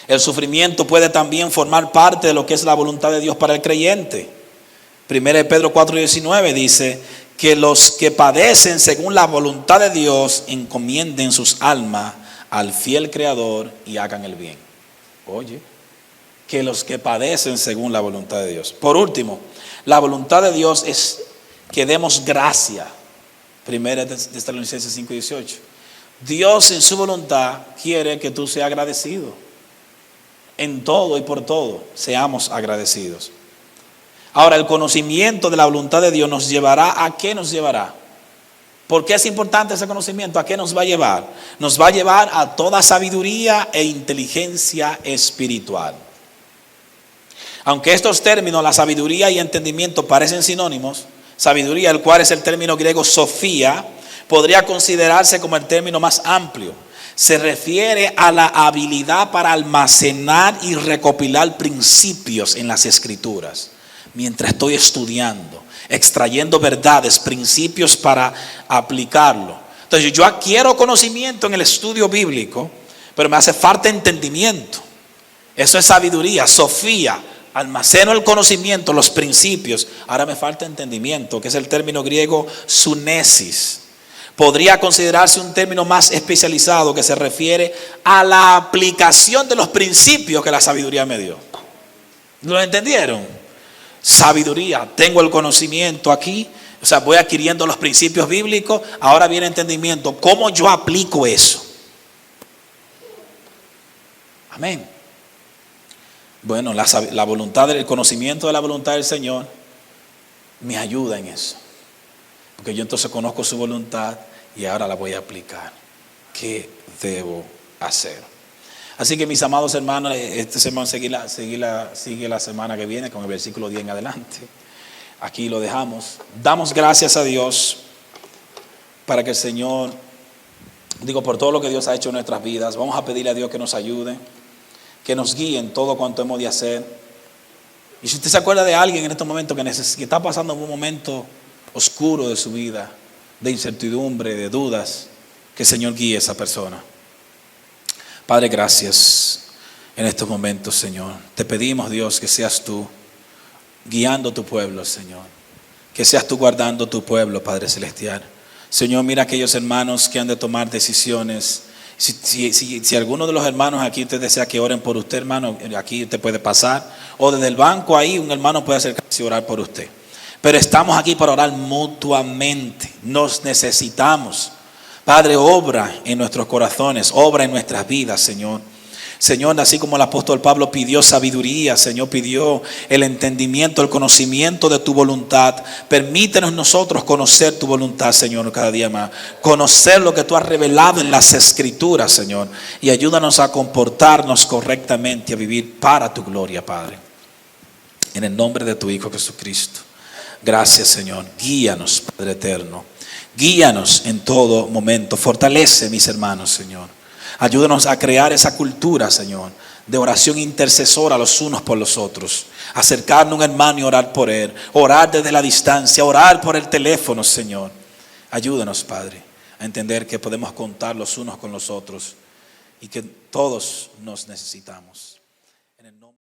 A: El sufrimiento puede también formar parte de lo que es la voluntad de Dios para el creyente. 1 Pedro 4:19 dice que los que padecen según la voluntad de Dios encomienden sus almas al fiel Creador y hagan el bien. Oye, que los que padecen según la voluntad de Dios. Por último, la voluntad de Dios es que demos gracia. 1 Tesalonicenses 5:18. Dios en su voluntad quiere que tú seas agradecido. En todo y por todo, seamos agradecidos. Ahora, el conocimiento de la voluntad de Dios nos llevará ¿a qué nos llevará? ¿Por qué es importante ese conocimiento? ¿A qué nos va a llevar? Nos va a llevar a toda sabiduría e inteligencia espiritual. Aunque estos términos, la sabiduría y entendimiento, parecen sinónimos, sabiduría, el cual es el término griego sofía, podría considerarse como el término más amplio. Se refiere a la habilidad para almacenar y recopilar principios en las Escrituras. Mientras estoy estudiando, extrayendo verdades, principios para aplicarlo. Entonces yo adquiero conocimiento en el estudio bíblico, pero me hace falta entendimiento. Eso es sabiduría, Sofía. Almaceno el conocimiento, los principios. Ahora me falta entendimiento, que es el término griego sunesis. Podría considerarse un término más especializado que se refiere a la aplicación de los principios que la sabiduría me dio. ¿Lo entendieron? Sabiduría, tengo el conocimiento aquí, o sea, voy adquiriendo los principios bíblicos. Ahora viene entendimiento, ¿cómo yo aplico eso? Amén. Bueno, la voluntad, el conocimiento de la voluntad del Señor me ayuda en eso. Porque yo entonces conozco su voluntad y ahora la voy a aplicar. ¿Qué debo hacer? Así que mis amados hermanos, este sermón sigue la semana que viene con el versículo 10 en adelante. Aquí lo dejamos. Damos gracias a Dios para que el Señor, por todo lo que Dios ha hecho en nuestras vidas. Vamos a pedirle a Dios que nos ayude, que nos guíe en todo cuanto hemos de hacer. Y si usted se acuerda de alguien en estos momentos que está pasando un momento oscuro de su vida, de incertidumbre, de dudas, que el Señor guíe a esa persona. Padre, gracias en estos momentos, Señor. Te pedimos, Dios, que seas tú guiando tu pueblo, Señor. Que seas tú guardando tu pueblo, Padre Celestial. Señor, mira a aquellos hermanos que han de tomar decisiones. Si alguno de los hermanos aquí usted desea que oren por usted, hermano, aquí usted puede pasar. O desde el banco ahí un hermano puede acercarse y orar por usted. Pero estamos aquí para orar mutuamente. Nos necesitamos. Padre, obra en nuestros corazones, obra en nuestras vidas, Señor. Señor, así como el apóstol Pablo pidió sabiduría, Señor, pidió el entendimiento, el conocimiento de tu voluntad. Permítenos nosotros conocer tu voluntad, Señor, cada día más. Conocer lo que tú has revelado en las Escrituras, Señor. Y ayúdanos a comportarnos correctamente, a vivir para tu gloria, Padre. En el nombre de tu Hijo Jesucristo. Gracias, Señor. Guíanos, Padre eterno. Guíanos en todo momento. Fortalece mis hermanos, Señor. Ayúdanos a crear esa cultura, Señor, de oración intercesora los unos por los otros. Acercarnos a un hermano y orar por él. Orar desde la distancia. Orar por el teléfono, Señor. Ayúdanos, Padre, a entender que podemos contar los unos con los otros y que todos nos necesitamos. En el nombre